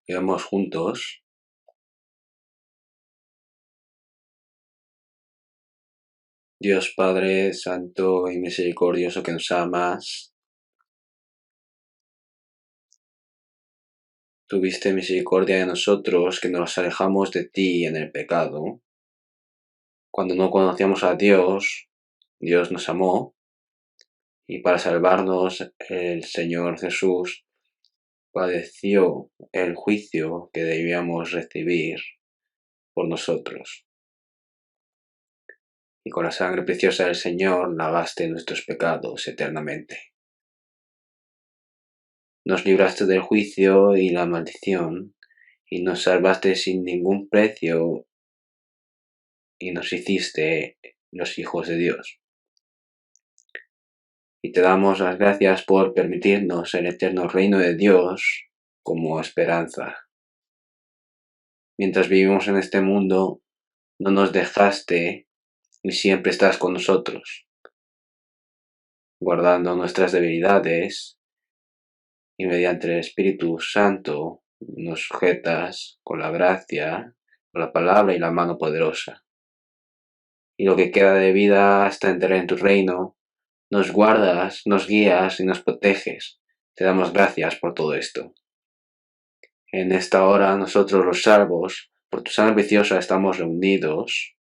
Vivamos juntos. Dios Padre Santo y Misericordioso que nos amas, tuviste misericordia de nosotros que nos alejamos de ti en el pecado. Cuando no conocíamos a Dios, Dios nos amó y para salvarnos el Señor Jesús padeció el juicio que debíamos recibir por nosotros. Y con la sangre preciosa del Señor lavaste nuestros pecados eternamente. Nos libraste del juicio y la maldición, y nos salvaste sin ningún precio, y nos hiciste los hijos de Dios. Y te damos las gracias por permitirnos el eterno reino de Dios como esperanza. Mientras vivimos en este mundo, no nos dejaste y siempre estás con nosotros, guardando nuestras debilidades, y mediante el Espíritu Santo nos sujetas con la gracia, con la palabra y la mano poderosa. Y lo que queda de vida hasta entrar en tu reino, nos guardas, nos guías y nos proteges. Te damos gracias por todo esto. En esta hora nosotros los salvos, por tu sangre preciosa estamos reunidos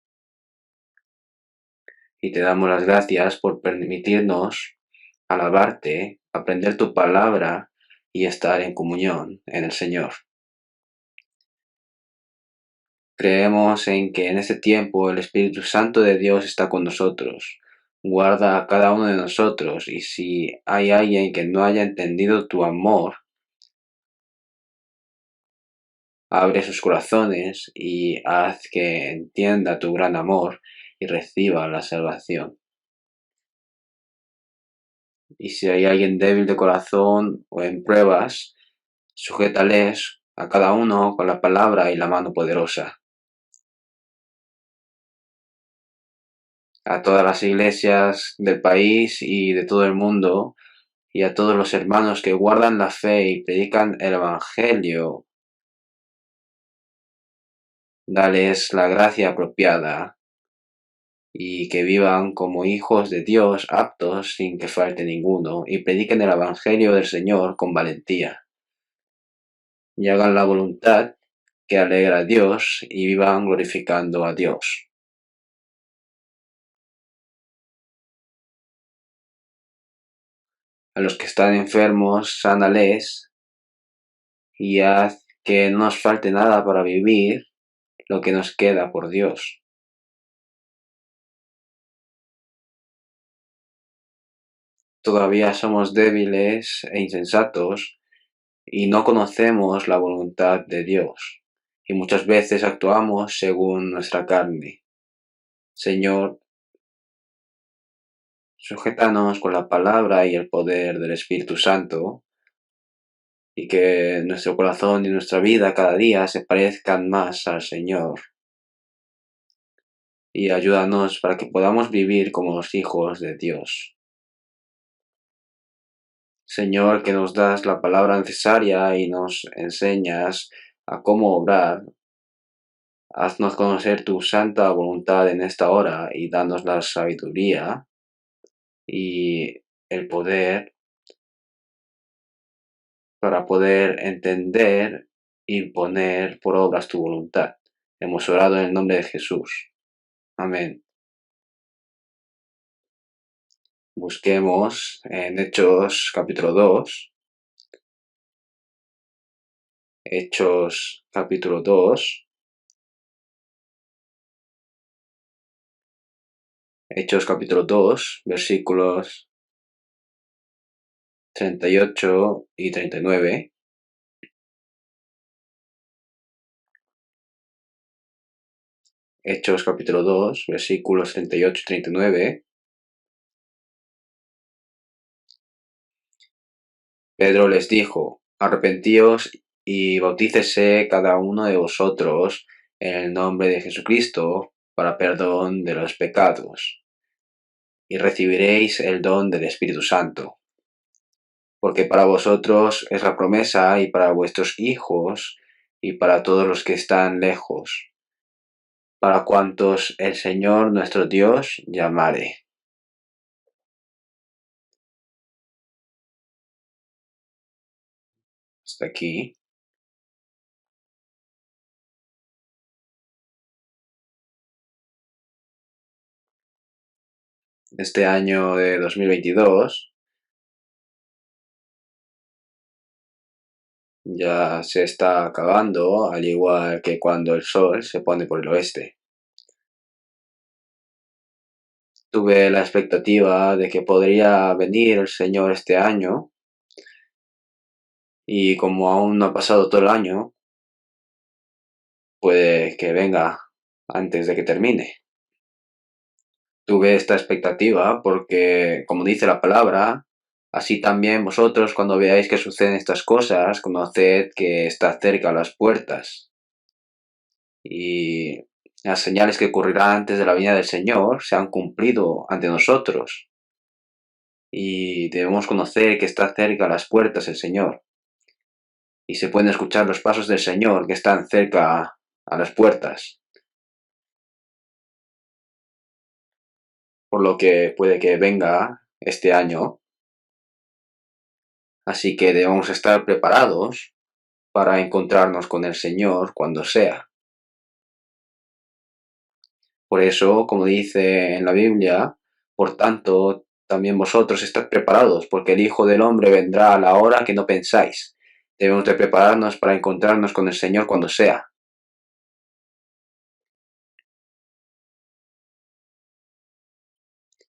y te damos las gracias por permitirnos alabarte, aprender tu palabra y estar en comunión en el Señor. Creemos en que en este tiempo el Espíritu Santo de Dios está con nosotros. Guarda a cada uno de nosotros, y si hay alguien que no haya entendido tu amor, abre sus corazones y haz que entienda tu gran amor y reciba la salvación. Y si hay alguien débil de corazón o en pruebas, sujétales a cada uno con la palabra y la mano poderosa. A todas las iglesias del país y de todo el mundo, y a todos los hermanos que guardan la fe y predican el Evangelio, dales la gracia apropiada y que vivan como hijos de Dios aptos sin que falte ninguno y prediquen el Evangelio del Señor con valentía y hagan la voluntad que alegra a Dios y vivan glorificando a Dios. A los que están enfermos, sánales y haz que no nos falte nada para vivir lo que nos queda por Dios. Todavía somos débiles e insensatos y no conocemos la voluntad de Dios, y muchas veces actuamos según nuestra carne. Señor, sujétanos con la palabra y el poder del Espíritu Santo, y que nuestro corazón y nuestra vida cada día se parezcan más al Señor. Y ayúdanos para que podamos vivir como los hijos de Dios. Señor, que nos das la palabra necesaria y nos enseñas a cómo obrar. Haznos conocer tu santa voluntad en esta hora y danos la sabiduría y el poder para poder entender y poner por obras tu voluntad. Hemos orado en el nombre de Jesús. Amén. Busquemos en Hechos capítulo 2. Hechos capítulo 2. Hechos capítulo 2, versículos 38 y 39. Hechos capítulo 2, versículos 38 y 39. Pedro les dijo: arrepentíos y bautícese cada uno de vosotros en el nombre de Jesucristo para perdón de los pecados, y recibiréis el don del Espíritu Santo. Porque para vosotros es la promesa y para vuestros hijos y para todos los que están lejos, para cuantos el Señor nuestro Dios llamare. Hasta aquí. Este año de 2022 ya se está acabando, al igual que cuando el sol se pone por el oeste. Tuve la expectativa de que podría venir el Señor este año, y como aún no ha pasado todo el año, puede que venga antes de que termine. Tuve esta expectativa porque, como dice la palabra, así también vosotros, cuando veáis que suceden estas cosas, conoced que está cerca a las puertas. Y las señales que ocurrirán antes de la venida del Señor se han cumplido ante nosotros. Y debemos conocer que está cerca a las puertas el Señor. Y se pueden escuchar los pasos del Señor que están cerca a las puertas. Por lo que puede que venga este año. Así que debemos estar preparados para encontrarnos con el Señor cuando sea. Por eso, como dice en la Biblia, por tanto, también vosotros estad preparados, porque el Hijo del Hombre vendrá a la hora que no pensáis. Debemos de prepararnos para encontrarnos con el Señor cuando sea.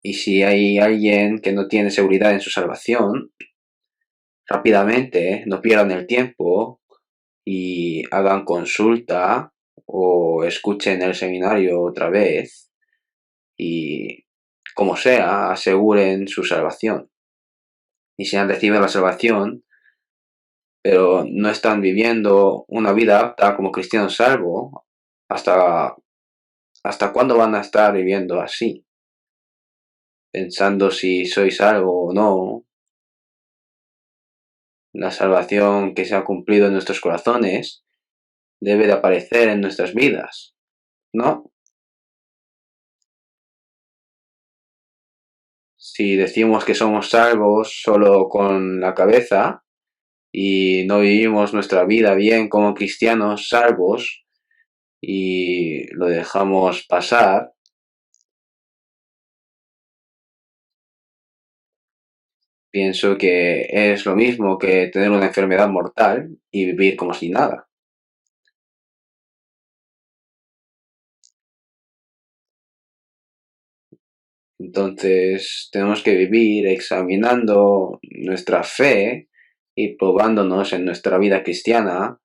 Y si hay alguien que no tiene seguridad en su salvación, rápidamente no pierdan el tiempo y hagan consulta o escuchen el seminario otra vez y, como sea, aseguren su salvación. Y si han recibido la salvación, pero no están viviendo una vida apta como cristianos salvos, ¿hasta cuándo van a estar viviendo así? Pensando si soy salvo o no. La salvación que se ha cumplido en nuestros corazones debe de aparecer en nuestras vidas, ¿no? Si decimos que somos salvos solo con la cabeza y no vivimos nuestra vida bien como cristianos salvos y lo dejamos pasar, pienso que es lo mismo que tener una enfermedad mortal y vivir como si nada. Entonces tenemos que vivir examinando nuestra fe y probándonos en nuestra vida cristiana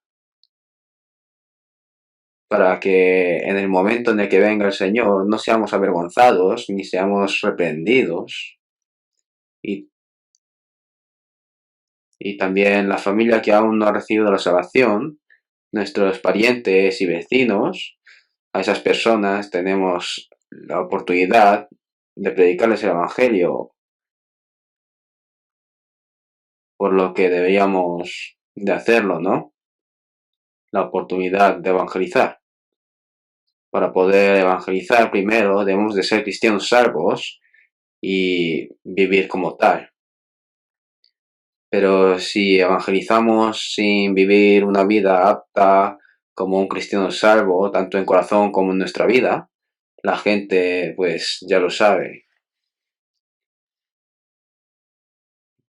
para que en el momento en el que venga el Señor no seamos avergonzados ni seamos reprendidos. Y también la familia que aún no ha recibido la salvación, nuestros parientes y vecinos, a esas personas tenemos la oportunidad de predicarles el Evangelio, por lo que deberíamos de hacerlo, ¿no? La oportunidad de evangelizar. Para poder evangelizar primero debemos de ser cristianos salvos y vivir como tal. Pero si evangelizamos sin vivir una vida apta como un cristiano salvo, tanto en corazón como en nuestra vida, la gente pues ya lo sabe.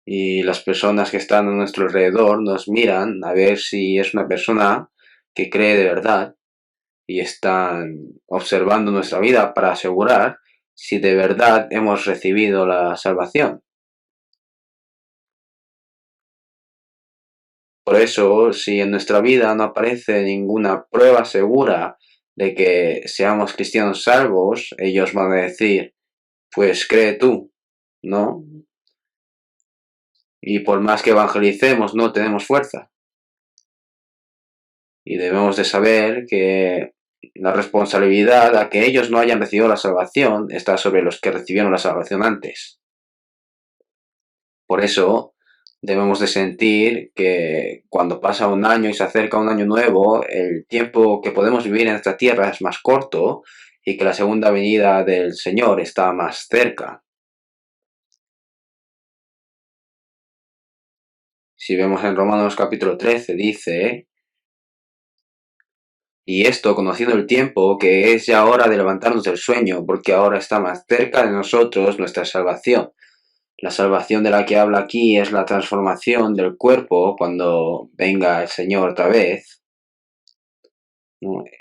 Y las personas que están a nuestro alrededor nos miran a ver si es una persona que cree de verdad y están observando nuestra vida para asegurar si de verdad hemos recibido la salvación. Por eso, si en nuestra vida no aparece ninguna prueba segura de que seamos cristianos salvos, ellos van a decir, pues cree tú, ¿no? Y por más que evangelicemos, no tenemos fuerza. Y debemos de saber que la responsabilidad a que ellos no hayan recibido la salvación está sobre los que recibieron la salvación antes. Por eso, Debemos de sentir que cuando pasa un año y se acerca un año nuevo, el tiempo que podemos vivir en esta tierra es más corto y que la segunda venida del Señor está más cerca. Si vemos en Romanos capítulo 13, dice: y esto, conociendo el tiempo, que es ya hora de levantarnos del sueño, porque ahora está más cerca de nosotros nuestra salvación. La salvación de la que habla aquí es la transformación del cuerpo cuando venga el Señor otra vez.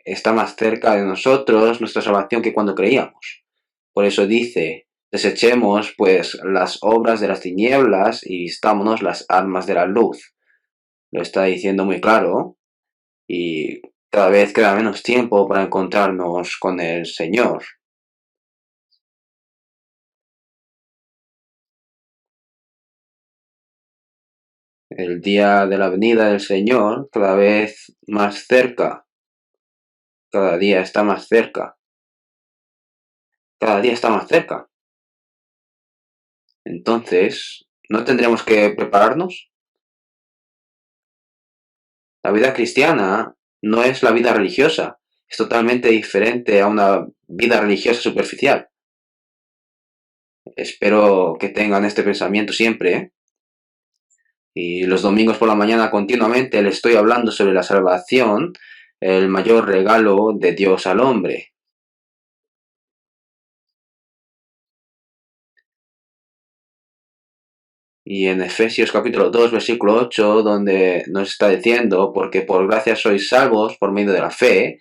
Está más cerca de nosotros nuestra salvación que cuando creíamos. Por eso dice: desechemos pues las obras de las tinieblas y vistámonos las armas de la luz. Lo está diciendo muy claro, y cada vez queda menos tiempo para encontrarnos con el Señor. El día de la venida del Señor cada vez más cerca, cada día está más cerca, cada día está más cerca. Entonces, ¿no tendremos que prepararnos? La vida cristiana no es la vida religiosa, es totalmente diferente a una vida religiosa superficial. Espero que tengan este pensamiento siempre, ¿eh? Y los domingos por la mañana continuamente le estoy hablando sobre la salvación, el mayor regalo de Dios al hombre. Y en Efesios capítulo 2, versículo 8, donde nos está diciendo: porque por gracia sois salvos por medio de la fe,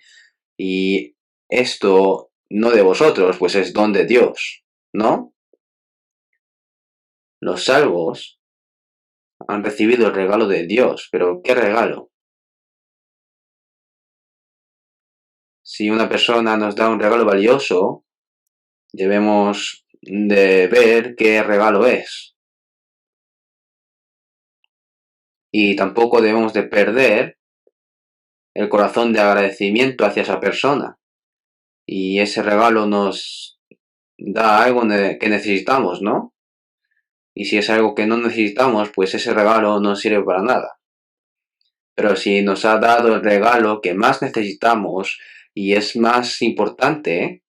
y esto no de vosotros, pues es don de Dios, ¿no? Los salvos han recibido el regalo de Dios, pero ¿qué regalo? Si una persona nos da un regalo valioso, debemos de ver qué regalo es. Y tampoco debemos de perder el corazón de agradecimiento hacia esa persona. Y ese regalo nos da algo que necesitamos, ¿no? Y si es algo que no necesitamos, pues ese regalo no sirve para nada. Pero si nos ha dado el regalo que más necesitamos y es más importante,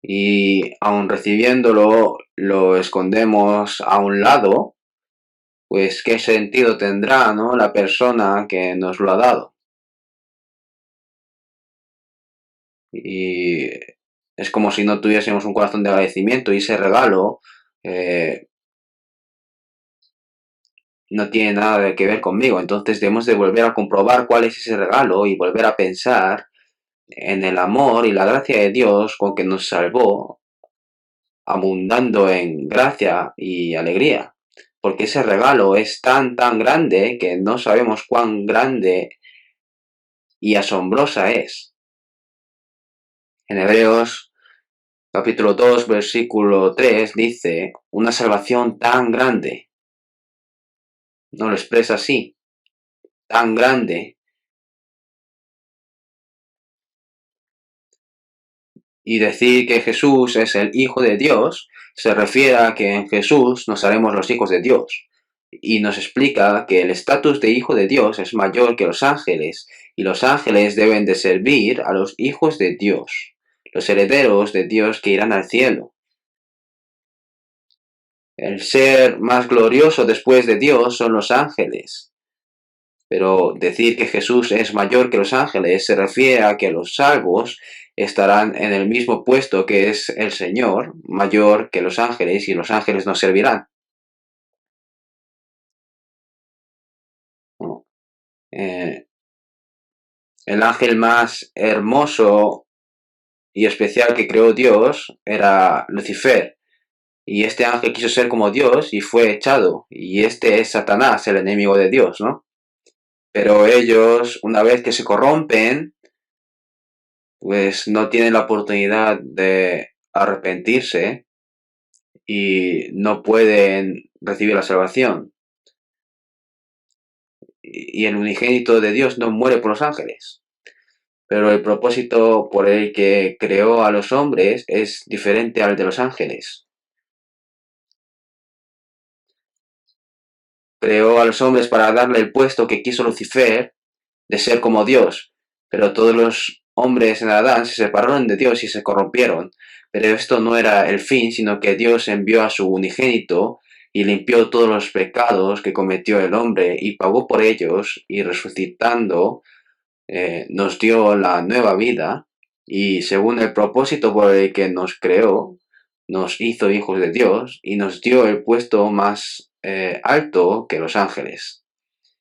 y aun recibiéndolo lo escondemos a un lado, pues qué sentido tendrá, ¿no?, la persona que nos lo ha dado. Y es como si no tuviésemos un corazón de agradecimiento, y ese regalo eh, no tiene nada que ver conmigo. Entonces debemos de volver a comprobar cuál es ese regalo y volver a pensar en el amor y la gracia de Dios con que nos salvó, abundando en gracia y alegría. Porque ese regalo es tan grande que no sabemos cuán grande y asombrosa es. En Hebreos capítulo 2, versículo 3 dice: una salvación tan grande. No lo expresa así: tan grande. Y decir que Jesús es el Hijo de Dios se refiere a que en Jesús nos haremos los hijos de Dios. Y nos explica que el estatus de Hijo de Dios es mayor que los ángeles, y los ángeles deben de servir a los hijos de Dios, los herederos de Dios que irán al cielo. El ser más glorioso después de Dios son los ángeles. Pero decir que Jesús es mayor que los ángeles se refiere a que los salvos estarán en el mismo puesto que es el Señor, mayor que los ángeles, y los ángeles nos servirán. ¿No? El ángel más hermoso y especial que creó Dios era Lucifer, y este ángel quiso ser como Dios y fue echado, y este es Satanás, el enemigo de Dios, ¿no? Pero ellos, una vez que se corrompen, pues no tienen la oportunidad de arrepentirse y no pueden recibir la salvación. Y el unigénito de Dios no muere por los ángeles. Pero el propósito por el que creó a los hombres es diferente al de los ángeles. creó a los hombres para darle el puesto que quiso Lucifer de ser como Dios, pero todos los hombres en Adán se separaron de Dios y se corrompieron. Pero esto no era el fin, sino que Dios envió a su unigénito y limpió todos los pecados que cometió el hombre y pagó por ellos, y resucitando nos dio la nueva vida, y según el propósito por el que nos creó, nos hizo hijos de Dios y nos dio el puesto más alto que los ángeles.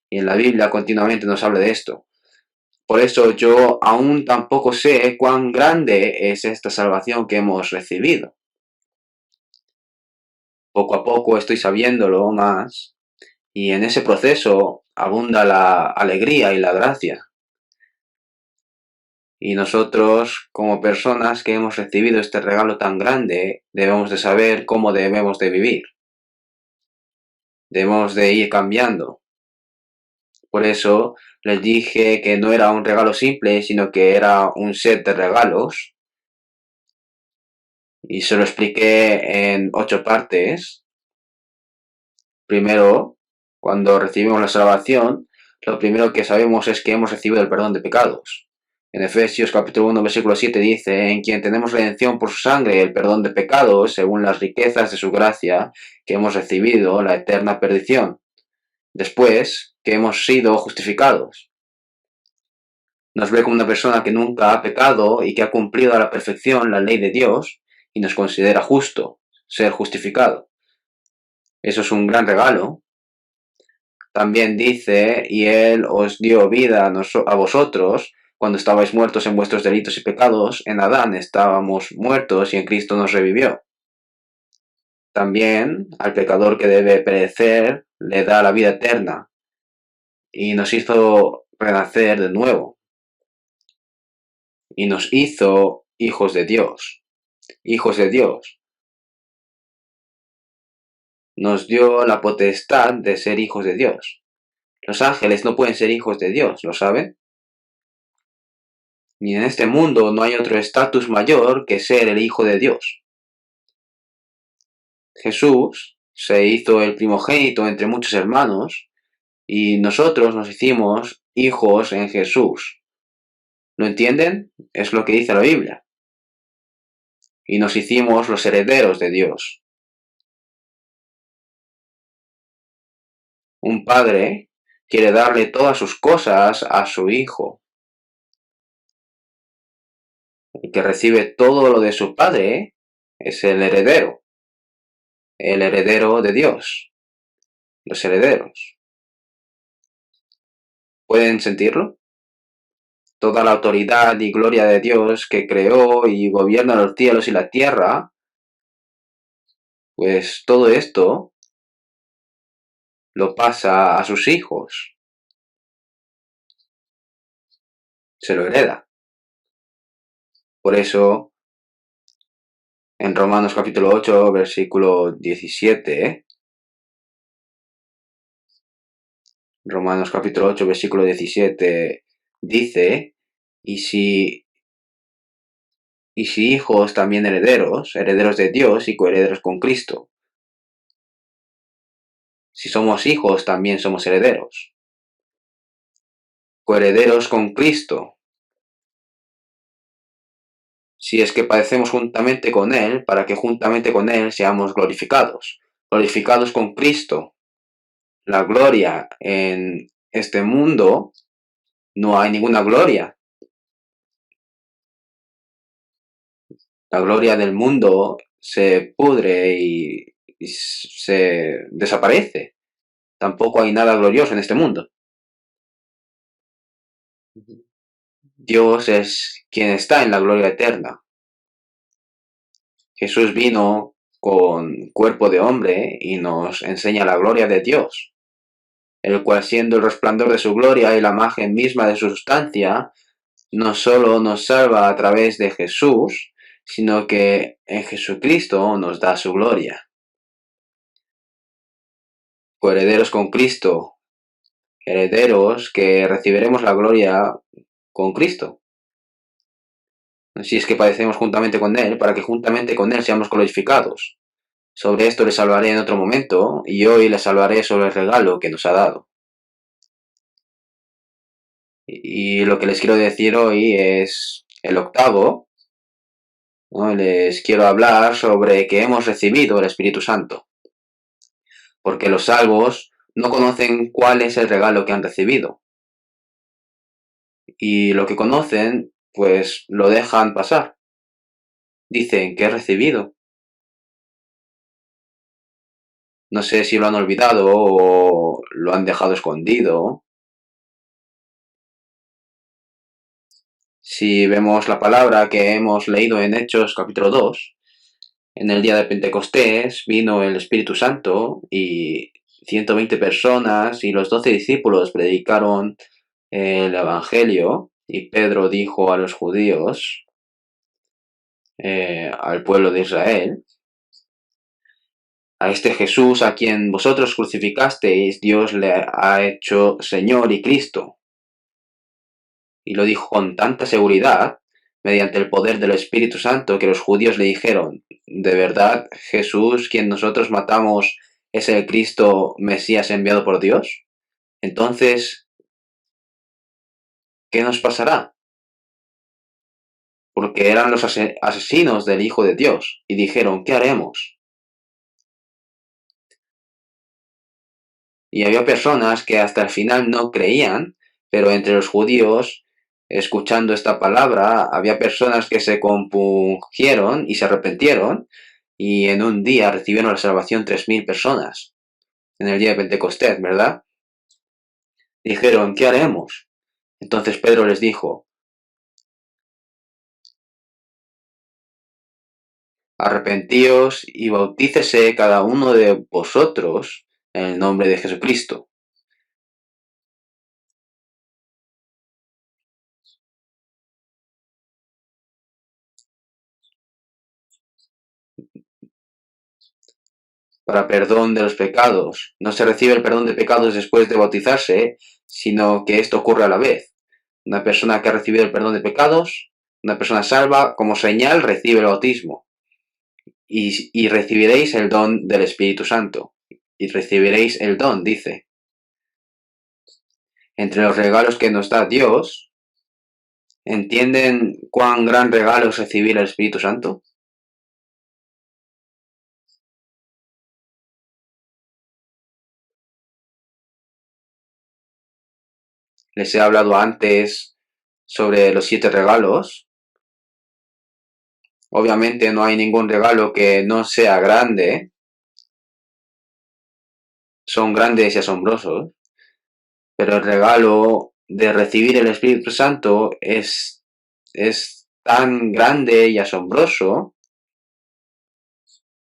Y en la Biblia continuamente nos habla de esto. Por eso yo aún tampoco sé cuán grande es esta salvación que hemos recibido. Poco a poco estoy sabiéndolo más, y en ese proceso abunda la alegría y la gracia. Y nosotros, como personas que hemos recibido este regalo tan grande, debemos de saber cómo debemos de vivir. Debemos de ir cambiando. Por eso les dije que no era un regalo simple, sino que era un set de regalos. Y se lo expliqué en 8 partes. Primero, cuando recibimos la salvación, lo primero que sabemos es que hemos recibido el perdón de pecados. En Efesios capítulo 1 versículo 7 dice: en quien tenemos redención por su sangre, el perdón de pecados, según las riquezas de su gracia, que hemos recibido la eterna perdición. Después, que hemos sido justificados. Nos ve como una persona que nunca ha pecado y que ha cumplido a la perfección la ley de Dios, y nos considera justo, ser justificado. Eso es un gran regalo. También dice: y Él os dio vida a vosotros cuando estabais muertos en vuestros delitos y pecados. En Adán estábamos muertos y en Cristo nos revivió. También al pecador que debe perecer le da la vida eterna y nos hizo renacer de nuevo. Y nos hizo hijos de Dios. Hijos de Dios. Nos dio la potestad de ser hijos de Dios. Los ángeles no pueden ser hijos de Dios, ¿lo saben? Ni en este mundo no hay otro estatus mayor que ser el hijo de Dios. Jesús se hizo el primogénito entre muchos hermanos y nosotros nos hicimos hijos en Jesús. ¿Lo entienden? Es lo que dice la Biblia. Y nos hicimos los herederos de Dios. Un padre quiere darle todas sus cosas a su hijo. El que recibe todo lo de su padre es el heredero de Dios, los herederos. ¿Pueden sentirlo? Toda la autoridad y gloria de Dios que creó y gobierna los cielos y la tierra, pues todo esto lo pasa a sus hijos. Se lo hereda. Por eso, en Romanos capítulo 8, versículo 17, Romanos capítulo 8, versículo 17, dice: y si hijos, también herederos, herederos de Dios y coherederos con Cristo. Si somos hijos, también somos herederos. Coherederos con Cristo. Si es que padecemos juntamente con Él, para que juntamente con Él seamos glorificados. Glorificados con Cristo. La gloria en este mundo, no hay ninguna gloria. La gloria del mundo se pudre y se desaparece. Tampoco hay nada glorioso en este mundo. Dios es quien está en la gloria eterna. Jesús vino con cuerpo de hombre y nos enseña la gloria de Dios, el cual, siendo el resplandor de su gloria y la imagen misma de su sustancia, no solo nos salva a través de Jesús, sino que en Jesucristo nos da su gloria. Coherederos con Cristo, herederos que recibiremos la gloria con Cristo. Si es que padecemos juntamente con Él, para que juntamente con Él seamos glorificados. Sobre esto les hablaré en otro momento y hoy les hablaré sobre el regalo que nos ha dado. Y lo que les quiero decir hoy es el octavo, ¿no? Les quiero hablar sobre que hemos recibido el Espíritu Santo, porque los salvos no conocen cuál es el regalo que han recibido. Y lo que conocen, pues lo dejan pasar. Dicen que he recibido. No sé si lo han olvidado o lo han dejado escondido. Si vemos la palabra que hemos leído en Hechos capítulo 2, en el día de Pentecostés vino el Espíritu Santo y 120 personas y los 12 discípulos predicaron el Evangelio y Pedro dijo a los judíos, al pueblo de Israel, a este Jesús a quien vosotros crucificasteis, Dios le ha hecho Señor y Cristo. Y lo dijo con tanta seguridad, mediante el poder del Espíritu Santo, que los judíos le dijeron, ¿de verdad Jesús, quien nosotros matamos, es el Cristo Mesías enviado por Dios? Entonces, ¿qué nos pasará? Porque eran los asesinos del Hijo de Dios, y dijeron, ¿qué haremos? Y había personas que hasta el final no creían, pero entre los judíos, escuchando esta palabra, había personas que se compungieron y se arrepintieron, y en un día recibieron la salvación 3.000 personas, en el día de Pentecostés, ¿verdad? Dijeron, ¿qué haremos? Entonces Pedro les dijo, arrepentíos y bautícese cada uno de vosotros en el nombre de Jesucristo. Para perdón de los pecados. No se recibe el perdón de pecados después de bautizarse, sino que esto ocurre a la vez. Una persona que ha recibido el perdón de pecados, una persona salva, como señal recibe el bautismo. Y recibiréis el don del Espíritu Santo. Y recibiréis el don, dice. Entre los regalos que nos da Dios, ¿entienden cuán gran regalo es recibir el Espíritu Santo? Les he hablado antes sobre los 7 regalos. Obviamente no hay ningún regalo que no sea grande. Son grandes y asombrosos. Pero el regalo de recibir el Espíritu Santo es tan grande y asombroso,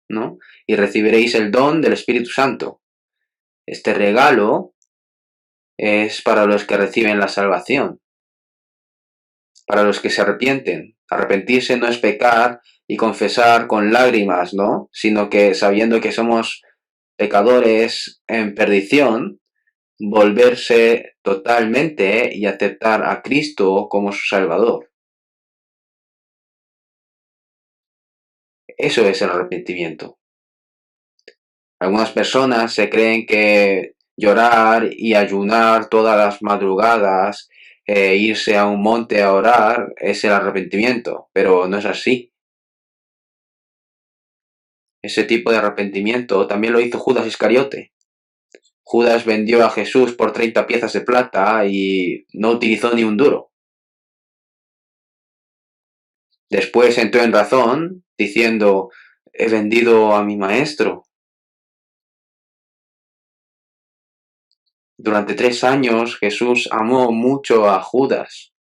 ¿no? Y recibiréis el don del Espíritu Santo. Este regalo es para los que reciben la salvación, para los que se arrepienten. Arrepentirse no es pecar y confesar con lágrimas, ¿no? Sino que sabiendo que somos pecadores en perdición, volverse totalmente y aceptar a Cristo como su Salvador. Eso es el arrepentimiento. Algunas personas se creen que llorar y ayunar todas las madrugadas, irse a un monte a orar, es el arrepentimiento, pero no es así. Ese tipo de arrepentimiento también lo hizo Judas Iscariote. Judas vendió a Jesús por 30 piezas de plata y no utilizó ni un duro. Después entró en razón, diciendo, he vendido a mi maestro. Durante 3 años Jesús amó mucho a Judas,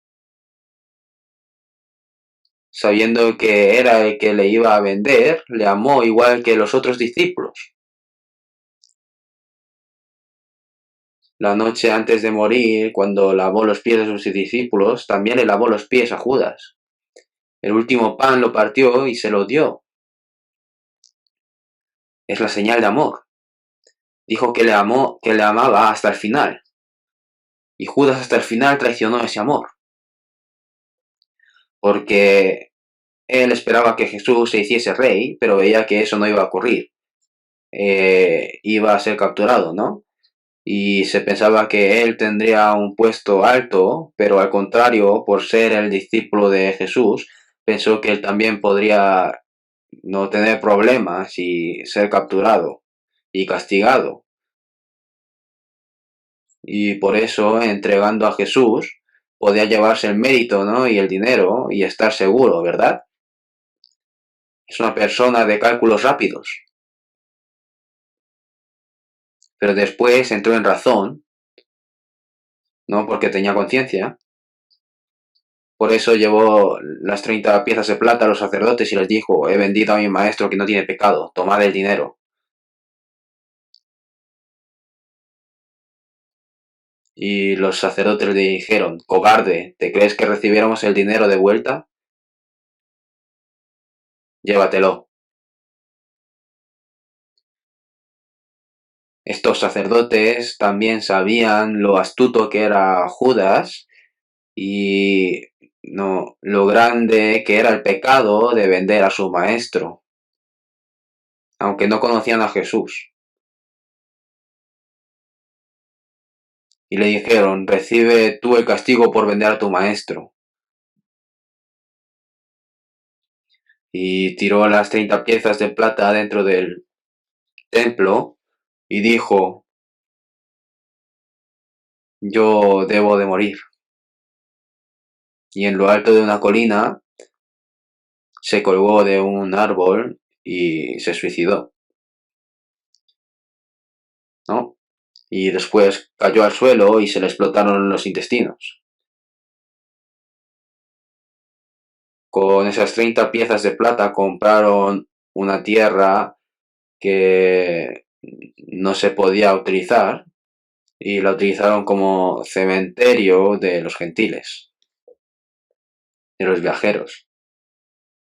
sabiendo que era el que le iba a vender, le amó igual que los otros discípulos. La noche antes de morir, cuando lavó los pies de sus discípulos, también le lavó los pies a Judas. El último pan lo partió y se lo dio. Es la señal de amor. Dijo que le amó, que le amaba hasta el final. Y Judas hasta el final traicionó ese amor. Porque él esperaba que Jesús se hiciese rey, pero veía que eso no iba a ocurrir. iba a ser capturado, ¿no? Y se pensaba que él tendría un puesto alto, pero al contrario, por ser el discípulo de Jesús, pensó que él también podría no tener problemas y ser capturado y castigado. Y por eso, entregando a Jesús, podía llevarse el mérito, ¿no? Y el dinero y estar seguro, ¿verdad? Es una persona de cálculos rápidos. Pero después entró en razón, ¿no? Porque tenía conciencia. Por eso llevó las 30 piezas de plata a los sacerdotes y les dijo, he vendido a mi maestro que no tiene pecado, tomad el dinero. Y los sacerdotes le dijeron, cobarde, ¿te crees que recibiéramos el dinero de vuelta? Llévatelo. Estos sacerdotes también sabían lo astuto que era Judas y no, lo grande que era el pecado de vender a su maestro, aunque no conocían a Jesús. Y le dijeron, recibe tú el castigo por vender a tu maestro. Y tiró las 30 piezas de plata dentro del templo y dijo, yo debo de morir. Y en lo alto de una colina se colgó de un árbol y se suicidó, ¿no? Y después cayó al suelo y se le explotaron los intestinos. Con esas 30 piezas de plata compraron una tierra que no se podía utilizar y la utilizaron como cementerio de los gentiles, de los viajeros.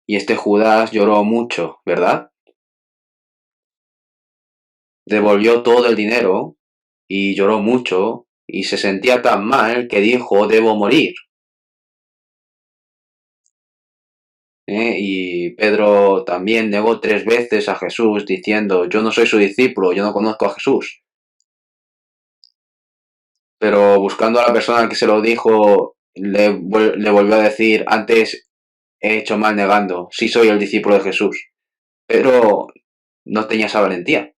Y este Judas lloró mucho, ¿verdad? Devolvió todo el dinero y lloró mucho y se sentía tan mal que dijo, debo morir. Y Pedro también negó 3 veces a Jesús diciendo, yo no soy su discípulo, yo no conozco a Jesús. Pero buscando a la persona que se lo dijo, le volvió a decir, antes he hecho mal negando, sí soy el discípulo de Jesús. Pero no tenía esa valentía.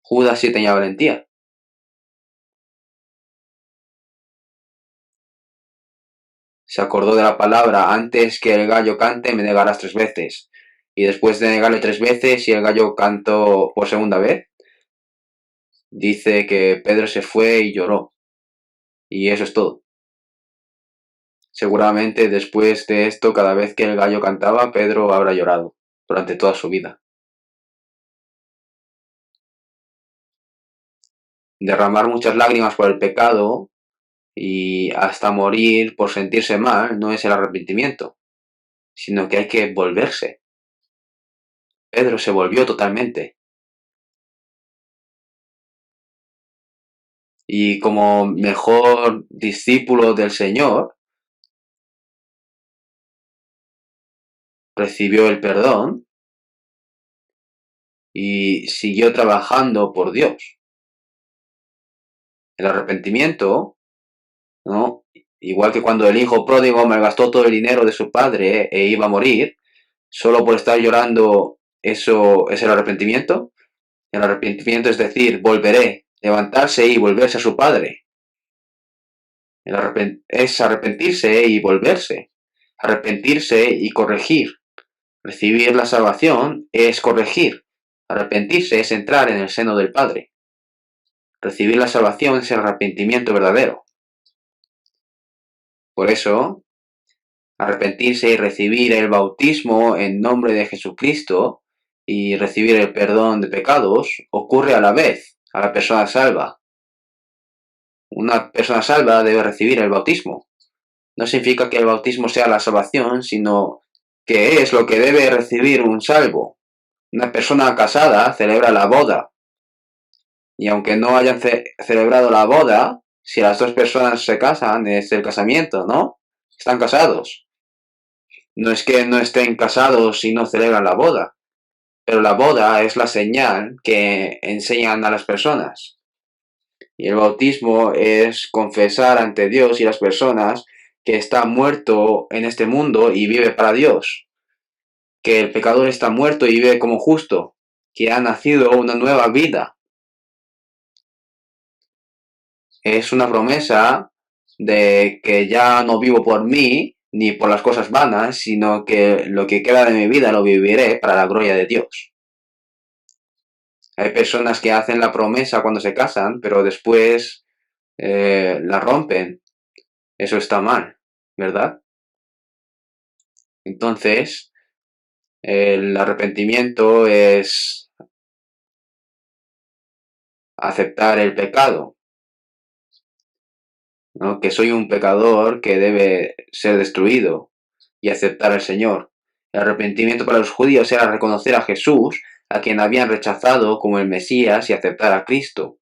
Judas sí tenía valentía. Se acordó de la palabra, antes que el gallo cante me negarás 3 veces. Y después de negarle 3 veces y el gallo cantó por segunda vez, dice que Pedro se fue y lloró. Y eso es todo. Seguramente después de esto, cada vez que el gallo cantaba, Pedro habrá llorado durante toda su vida. Derramar muchas lágrimas por el pecado y hasta morir por sentirse mal no es el arrepentimiento, sino que hay que volverse. Pedro se volvió totalmente. Y como mejor discípulo del Señor, recibió el perdón y siguió trabajando por Dios. El arrepentimiento, ¿no? Igual que cuando el hijo pródigo malgastó todo el dinero de su padre e iba a morir, solo por estar llorando, ¿eso es el arrepentimiento? El arrepentimiento es decir, volveré, levantarse y volverse a su padre. Es arrepentirse y volverse. Arrepentirse y corregir. Recibir la salvación es corregir. Arrepentirse es entrar en el seno del Padre. Recibir la salvación es el arrepentimiento verdadero. Por eso, arrepentirse y recibir el bautismo en nombre de Jesucristo y recibir el perdón de pecados ocurre a la vez a la persona salva. Una persona salva debe recibir el bautismo. No significa que el bautismo sea la salvación, sino que es lo que debe recibir un salvo. Una persona casada celebra la boda. Y aunque no hayan celebrado la boda, si las dos personas se casan, es el casamiento, ¿no? Están casados. No es que no estén casados y no celebran la boda. Pero la boda es la señal que enseñan a las personas. Y el bautismo es confesar ante Dios y las personas que está muerto en este mundo y vive para Dios. Que el pecador está muerto y vive como justo. Que ha nacido una nueva vida. Es una promesa de que ya no vivo por mí ni por las cosas vanas, sino que lo que queda de mi vida lo viviré para la gloria de Dios. Hay personas que hacen la promesa cuando se casan, pero después la rompen. Eso está mal, ¿verdad? Entonces, el arrepentimiento es aceptar el pecado, ¿no? Que soy un pecador que debe ser destruido y aceptar al Señor. El arrepentimiento para los judíos era reconocer a Jesús, a quien habían rechazado como el Mesías, y aceptar a Cristo.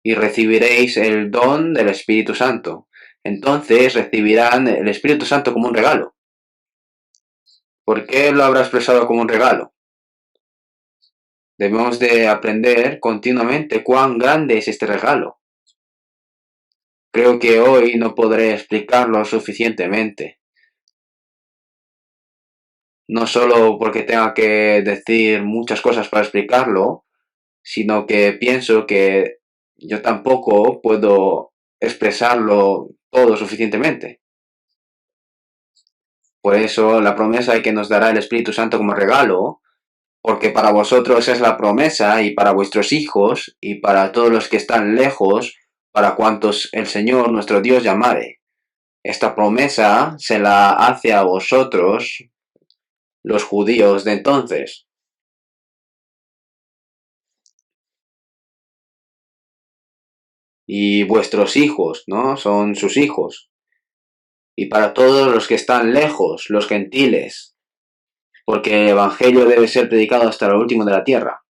Y recibiréis el don del Espíritu Santo. Entonces recibirán el Espíritu Santo como un regalo. ¿Por qué lo habrá expresado como un regalo? Debemos de aprender continuamente cuán grande es este regalo. Creo que hoy no podré explicarlo suficientemente. No solo porque tenga que decir muchas cosas para explicarlo, sino que pienso que yo tampoco puedo expresarlo todo suficientemente. Por eso la promesa que nos dará el Espíritu Santo como regalo, porque para vosotros es la promesa y para vuestros hijos y para todos los que están lejos, para cuantos el Señor nuestro Dios llamare. Esta promesa se la hace a vosotros, los judíos de entonces. Y vuestros hijos, ¿no? Son sus hijos. Y para todos los que están lejos, los gentiles, porque el Evangelio debe ser predicado hasta lo último de la tierra,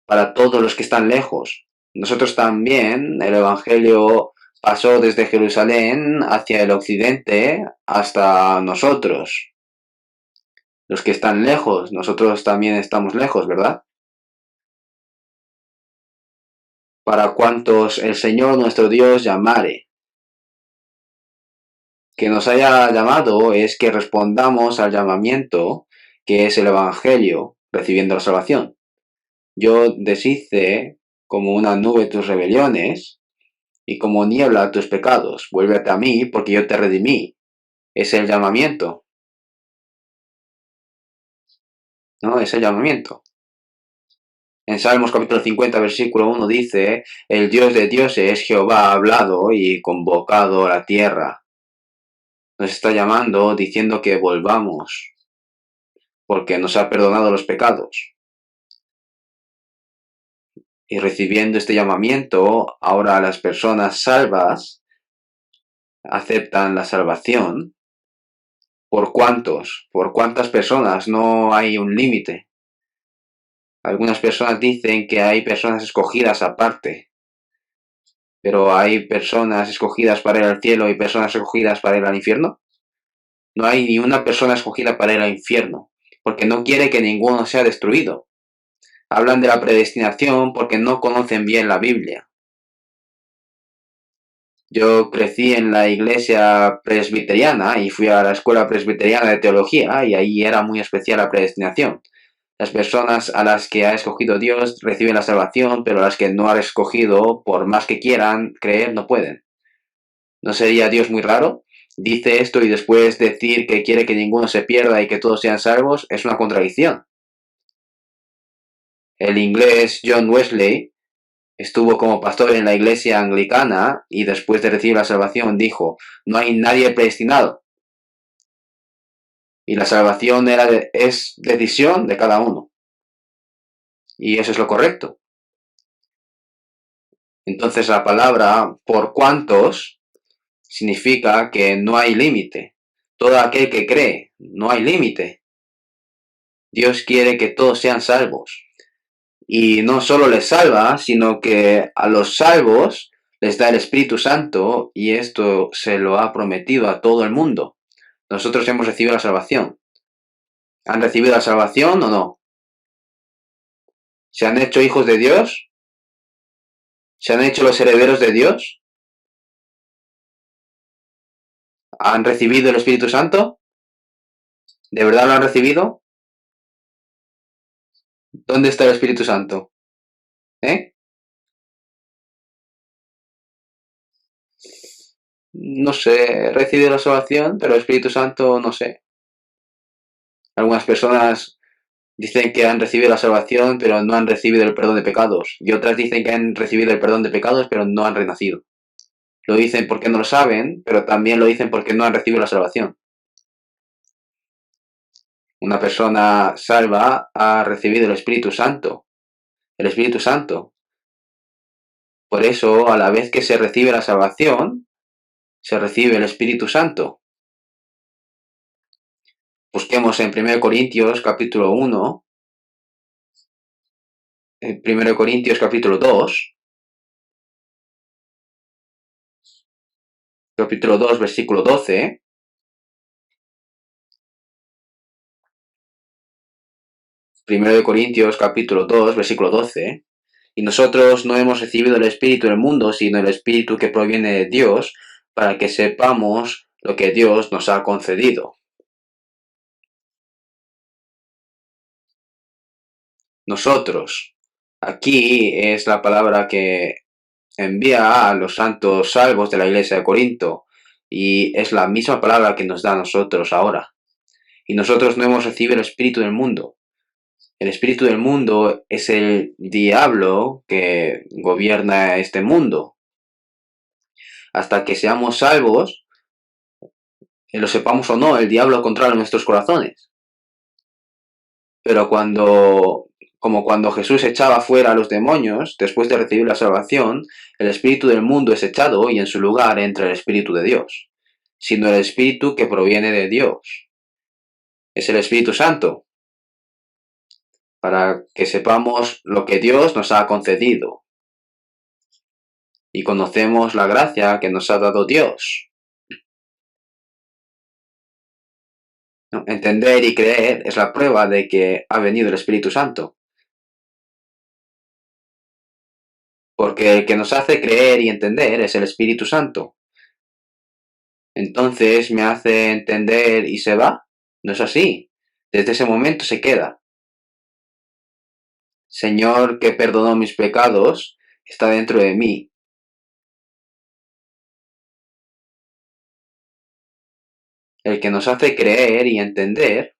para todos los que están lejos. Nosotros también, el Evangelio pasó desde Jerusalén hacia el occidente hasta nosotros. Los que están lejos, nosotros también estamos lejos, ¿verdad? Para cuantos el Señor nuestro Dios llamare. Que nos haya llamado es que respondamos al llamamiento que es el Evangelio, recibiendo la salvación. Yo deshice como una nube tus rebeliones y como niebla tus pecados. Vuélvete a mí porque yo te redimí. Es el llamamiento. ¿No? Es el llamamiento. En Salmos capítulo 50, versículo 1 dice, el Dios de dioses, Jehová, ha hablado y convocado a la tierra. Nos está llamando diciendo que volvamos, porque nos ha perdonado los pecados. Y recibiendo este llamamiento, ahora las personas salvas aceptan la salvación. ¿Por cuántos? ¿Por cuántas personas? No hay un límite. Algunas personas dicen que hay personas escogidas aparte, pero ¿hay personas escogidas para ir al cielo y personas escogidas para ir al infierno? No hay ni una persona escogida para ir al infierno, porque no quiere que ninguno sea destruido. Hablan de la predestinación porque no conocen bien la Biblia. Yo crecí en la iglesia presbiteriana y fui a la escuela presbiteriana de teología y ahí era muy especial la predestinación. Las personas a las que ha escogido Dios reciben la salvación, pero las que no ha escogido, por más que quieran creer, no pueden. ¿No sería Dios muy raro? Dice esto y después decir que quiere que ninguno se pierda y que todos sean salvos es una contradicción. El inglés John Wesley estuvo como pastor en la iglesia anglicana y después de recibir la salvación dijo, no hay nadie predestinado. Y la salvación es decisión de cada uno. Y eso es lo correcto. Entonces la palabra por cuantos significa que no hay límite. Todo aquel que cree, no hay límite. Dios quiere que todos sean salvos. Y no solo les salva, sino que a los salvos les da el Espíritu Santo y esto se lo ha prometido a todo el mundo. Nosotros hemos recibido la salvación. ¿Han recibido la salvación o no? ¿Se han hecho hijos de Dios? ¿Se han hecho los herederos de Dios? ¿Han recibido el Espíritu Santo? ¿De verdad lo han recibido? ¿Dónde está el Espíritu Santo? ¿Eh? No sé, he recibido la salvación, pero el Espíritu Santo no sé. Algunas personas dicen que han recibido la salvación, pero no han recibido el perdón de pecados. Y otras dicen que han recibido el perdón de pecados, pero no han renacido. Lo dicen porque no lo saben, pero también lo dicen porque no han recibido la salvación. Una persona salva ha recibido el Espíritu Santo. El Espíritu Santo. Por eso, a la vez que se recibe la salvación, se recibe el Espíritu Santo. Busquemos en 1 Corintios capítulo 1, en 1 Corintios capítulo 2, capítulo 2, versículo 12. 1 Corintios capítulo 2, versículo 12. Y nosotros no hemos recibido el Espíritu del mundo, sino el Espíritu que proviene de Dios, para que sepamos lo que Dios nos ha concedido. Nosotros. Aquí es la palabra que envía a los santos salvos de la iglesia de Corinto, y es la misma palabra que nos da a nosotros ahora. Y nosotros no hemos recibido el Espíritu del mundo. El espíritu del mundo es el diablo que gobierna este mundo. Hasta que seamos salvos, lo sepamos o no, el diablo controla nuestros corazones. Pero como cuando Jesús echaba fuera a los demonios, después de recibir la salvación, el espíritu del mundo es echado y en su lugar entra el Espíritu de Dios, sino el Espíritu que proviene de Dios. Es el Espíritu Santo, para que sepamos lo que Dios nos ha concedido. Y conocemos la gracia que nos ha dado Dios. Entender y creer es la prueba de que ha venido el Espíritu Santo. Porque el que nos hace creer y entender es el Espíritu Santo. Entonces me hace entender y se va. No es así. Desde ese momento se queda. Señor que perdonó mis pecados, está dentro de mí. El que nos hace creer y entender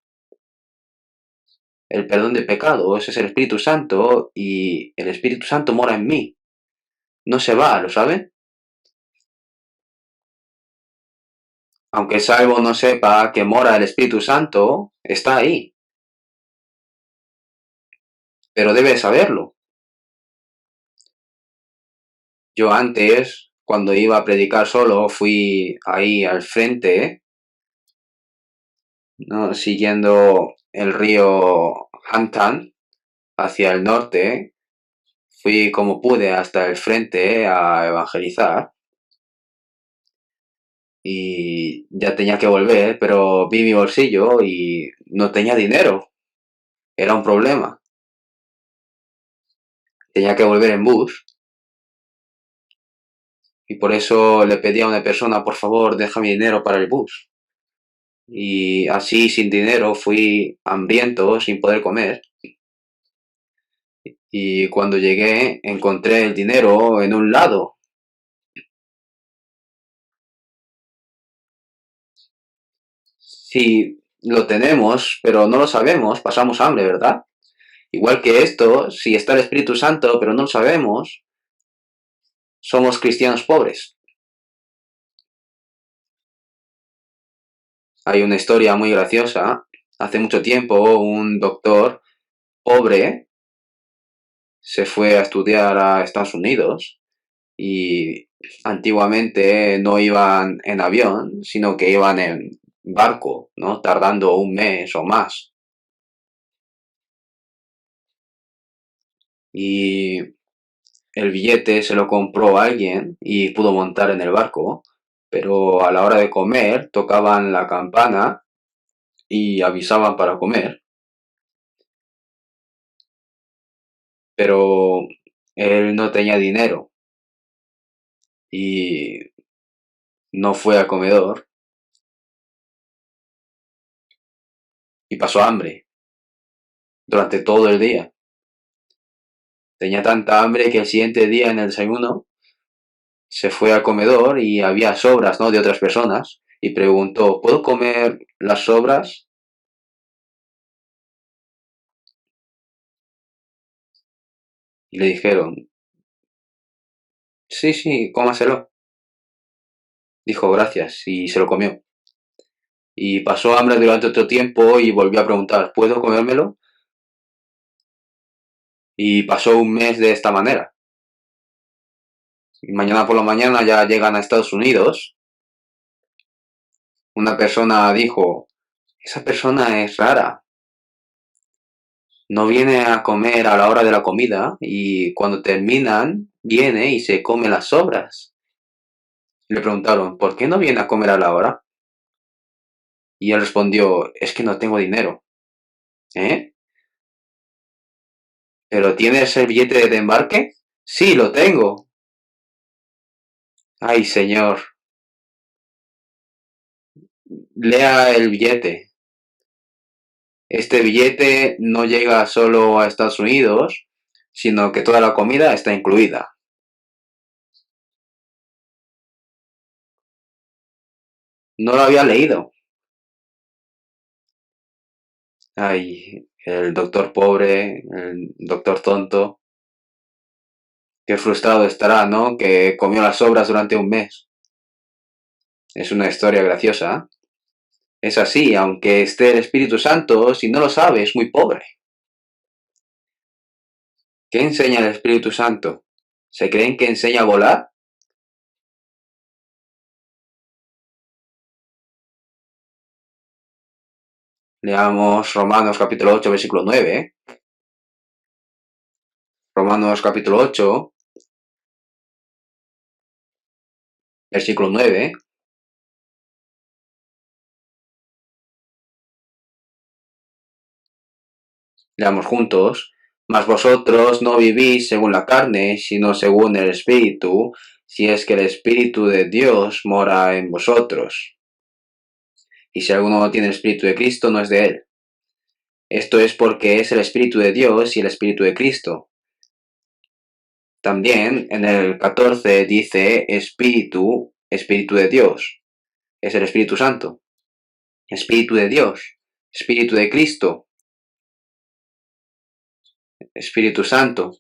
el perdón de pecados es el Espíritu Santo y el Espíritu Santo mora en mí. No se va, ¿lo saben? Aunque el salvo no sepa que mora el Espíritu Santo, está ahí. Pero debe saberlo. Yo antes, cuando iba a predicar solo, fui ahí al frente, ¿no? Siguiendo el río Hantan hacia el norte. Fui como pude hasta el frente a evangelizar. Y ya tenía que volver, pero vi mi bolsillo y no tenía dinero. Era un problema. Tenía que volver en bus. Y por eso le pedí a una persona, por favor, deja mi dinero para el bus. Y así, sin dinero, fui hambriento, sin poder comer. Y cuando llegué, encontré el dinero en un lado. Si lo tenemos, pero no lo sabemos, pasamos hambre, ¿verdad? Igual que esto, si está el Espíritu Santo, pero no lo sabemos, somos cristianos pobres. Hay una historia muy graciosa. Hace mucho tiempo, un doctor pobre se fue a estudiar a Estados Unidos y antiguamente no iban en avión, sino que iban en barco, ¿no? Tardando un mes o más. Y el billete se lo compró alguien y pudo montar en el barco, pero a la hora de comer tocaban la campana y avisaban para comer, pero él no tenía dinero y no fue al comedor y pasó hambre durante todo el día. Tenía tanta hambre que el siguiente día en el desayuno se fue al comedor y había sobras, ¿no?, de otras personas y preguntó, ¿puedo comer las sobras? Y le dijeron, sí, sí, cómaselo. Dijo gracias y se lo comió. Y pasó hambre durante otro tiempo y volvió a preguntar, ¿puedo comérmelo? Y pasó un mes de esta manera. Y mañana por la mañana ya llegan a Estados Unidos. Una persona dijo, esa persona es rara. No viene a comer a la hora de la comida y cuando terminan viene y se come las sobras. Le preguntaron, ¿por qué no viene a comer a la hora? Y él respondió, es que no tengo dinero. ¿Eh? ¿Pero tienes el billete de embarque? Sí, lo tengo. Ay, señor, lea el billete. Este billete no llega solo a Estados Unidos, sino que toda la comida está incluida. No lo había leído. Ay, el doctor pobre, el doctor tonto. Qué frustrado estará, ¿no? Que comió las sobras durante un mes. Es una historia graciosa. Es así, aunque esté el Espíritu Santo, si no lo sabe, es muy pobre. ¿Qué enseña el Espíritu Santo? ¿Se creen que enseña a volar? Leamos Romanos capítulo 8, versículo 9. Romanos capítulo 8, versículo 9. Leamos juntos. Mas vosotros no vivís según la carne, sino según el Espíritu, si es que el Espíritu de Dios mora en vosotros. Y si alguno no tiene el Espíritu de Cristo, no es de él. Esto es porque es el Espíritu de Dios y el Espíritu de Cristo. También en el 14 dice Espíritu, Espíritu de Dios. Es el Espíritu Santo. Espíritu de Dios. Espíritu de Cristo. Espíritu Santo.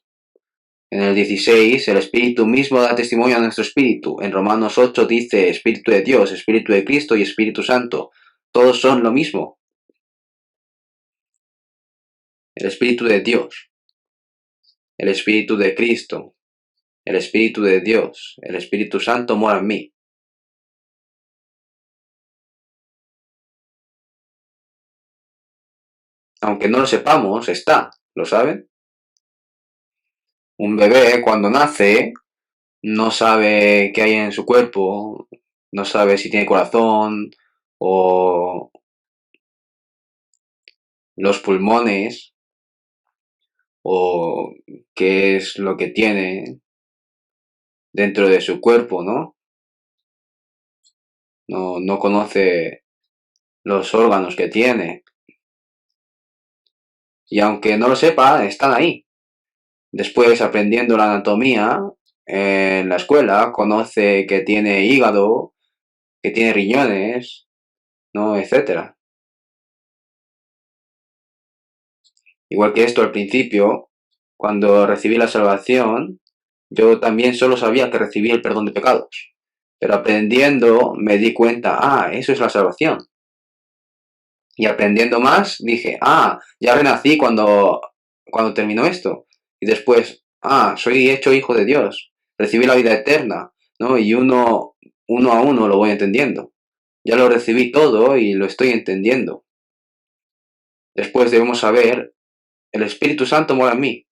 En el 16, el Espíritu mismo da testimonio a nuestro Espíritu. En Romanos 8 dice Espíritu de Dios, Espíritu de Cristo y Espíritu Santo. Todos son lo mismo. El Espíritu de Dios, el Espíritu de Cristo, el Espíritu de Dios, el Espíritu Santo mora en mí. Aunque no lo sepamos, está, ¿lo saben? Un bebé cuando nace no sabe qué hay en su cuerpo, no sabe si tiene corazón o los pulmones o qué es lo que tiene dentro de su cuerpo, ¿no? No conoce los órganos que tiene. Y aunque no lo sepa, están ahí. Después, aprendiendo la anatomía en la escuela, conoce que tiene hígado, que tiene riñones, ¿no? Etcétera. Igual que esto al principio, cuando recibí la salvación, yo también solo sabía que recibí el perdón de pecados. Pero aprendiendo me di cuenta, eso es la salvación. Y aprendiendo más, dije, ya renací cuando terminó esto. Y después, soy hecho hijo de Dios. Recibí la vida eterna, ¿no? Y uno a uno lo voy entendiendo. Ya lo recibí todo y lo estoy entendiendo. Después debemos saber, el Espíritu Santo mora en mí.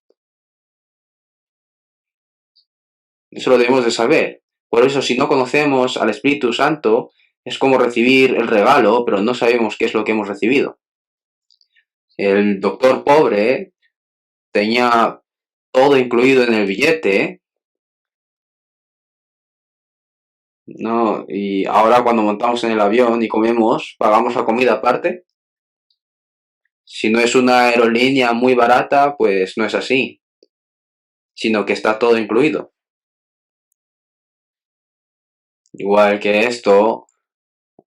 Eso lo debemos de saber. Por eso, si no conocemos al Espíritu Santo, Es como recibir el regalo, pero no sabemos qué es lo que hemos recibido. El doctor pobre tenía todo incluido en el billete, ¿no? Y ahora cuando montamos en el avión y comemos, pagamos la comida aparte. Si no es una aerolínea muy barata, pues no es así, sino que está todo incluido. Igual que esto,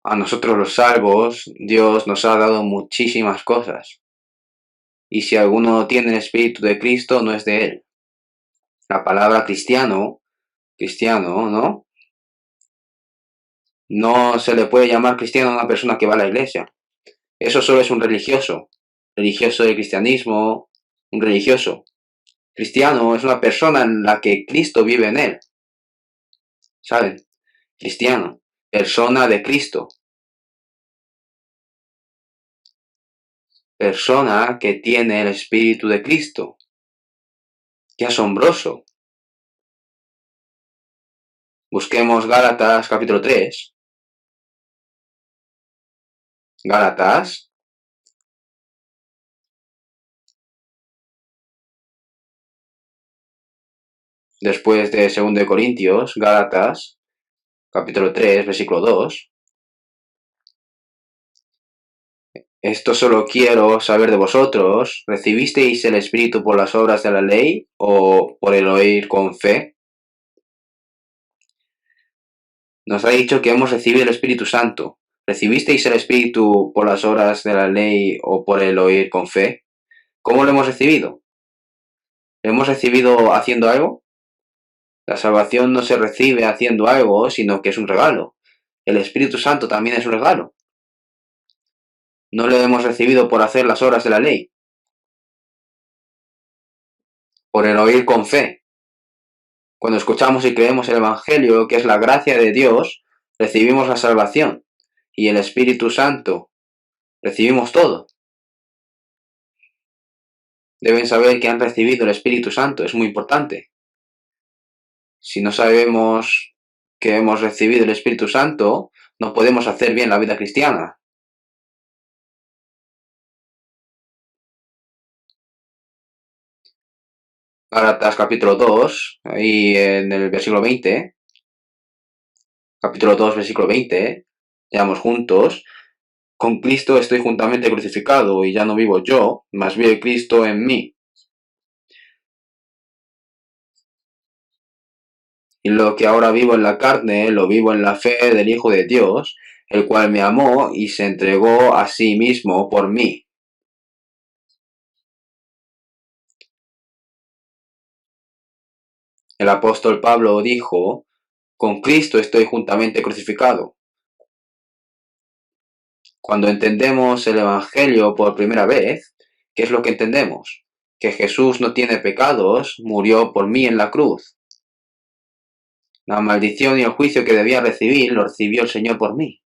a nosotros los salvos, Dios nos ha dado muchísimas cosas. Y si alguno tiene el Espíritu de Cristo, no es de él. La palabra cristiano, ¿no? No se le puede llamar cristiano a una persona que va a la iglesia. Eso solo es un religioso. Religioso del cristianismo, un religioso. Cristiano es una persona en la que Cristo vive en él. ¿Saben? Cristiano. Persona de Cristo. Persona que tiene el Espíritu de Cristo. ¡Qué asombroso! Busquemos Gálatas capítulo 3. Gálatas. Después de 2 de Corintios, Gálatas, capítulo 3, versículo 2. Esto solo quiero saber de vosotros, ¿recibisteis el Espíritu por las obras de la ley o por el oír con fe? Nos ha dicho que hemos recibido el Espíritu Santo. ¿Recibisteis el Espíritu por las obras de la ley o por el oír con fe? ¿Cómo lo hemos recibido? ¿Lo hemos recibido haciendo algo? La salvación no se recibe haciendo algo, sino que es un regalo. El Espíritu Santo también es un regalo. No lo hemos recibido por hacer las obras de la ley, por el oír con fe. Cuando escuchamos y creemos el Evangelio, que es la gracia de Dios, recibimos la salvación y el Espíritu Santo. Recibimos todo. Deben saber que han recibido el Espíritu Santo, es muy importante. Si no sabemos que hemos recibido el Espíritu Santo, no podemos hacer bien la vida cristiana. Gálatas capítulo 2, ahí en el versículo 20, capítulo 2, versículo 20, leamos juntos: con Cristo estoy juntamente crucificado, y ya no vivo yo, mas vive Cristo en mí. Y lo que ahora vivo en la carne, lo vivo en la fe del Hijo de Dios, el cual me amó y se entregó a sí mismo por mí. El apóstol Pablo dijo: con Cristo estoy juntamente crucificado. Cuando entendemos el Evangelio por primera vez, ¿qué es lo que entendemos? Que Jesús no tiene pecados, murió por mí en la cruz. La maldición y el juicio que debía recibir lo recibió el Señor por mí.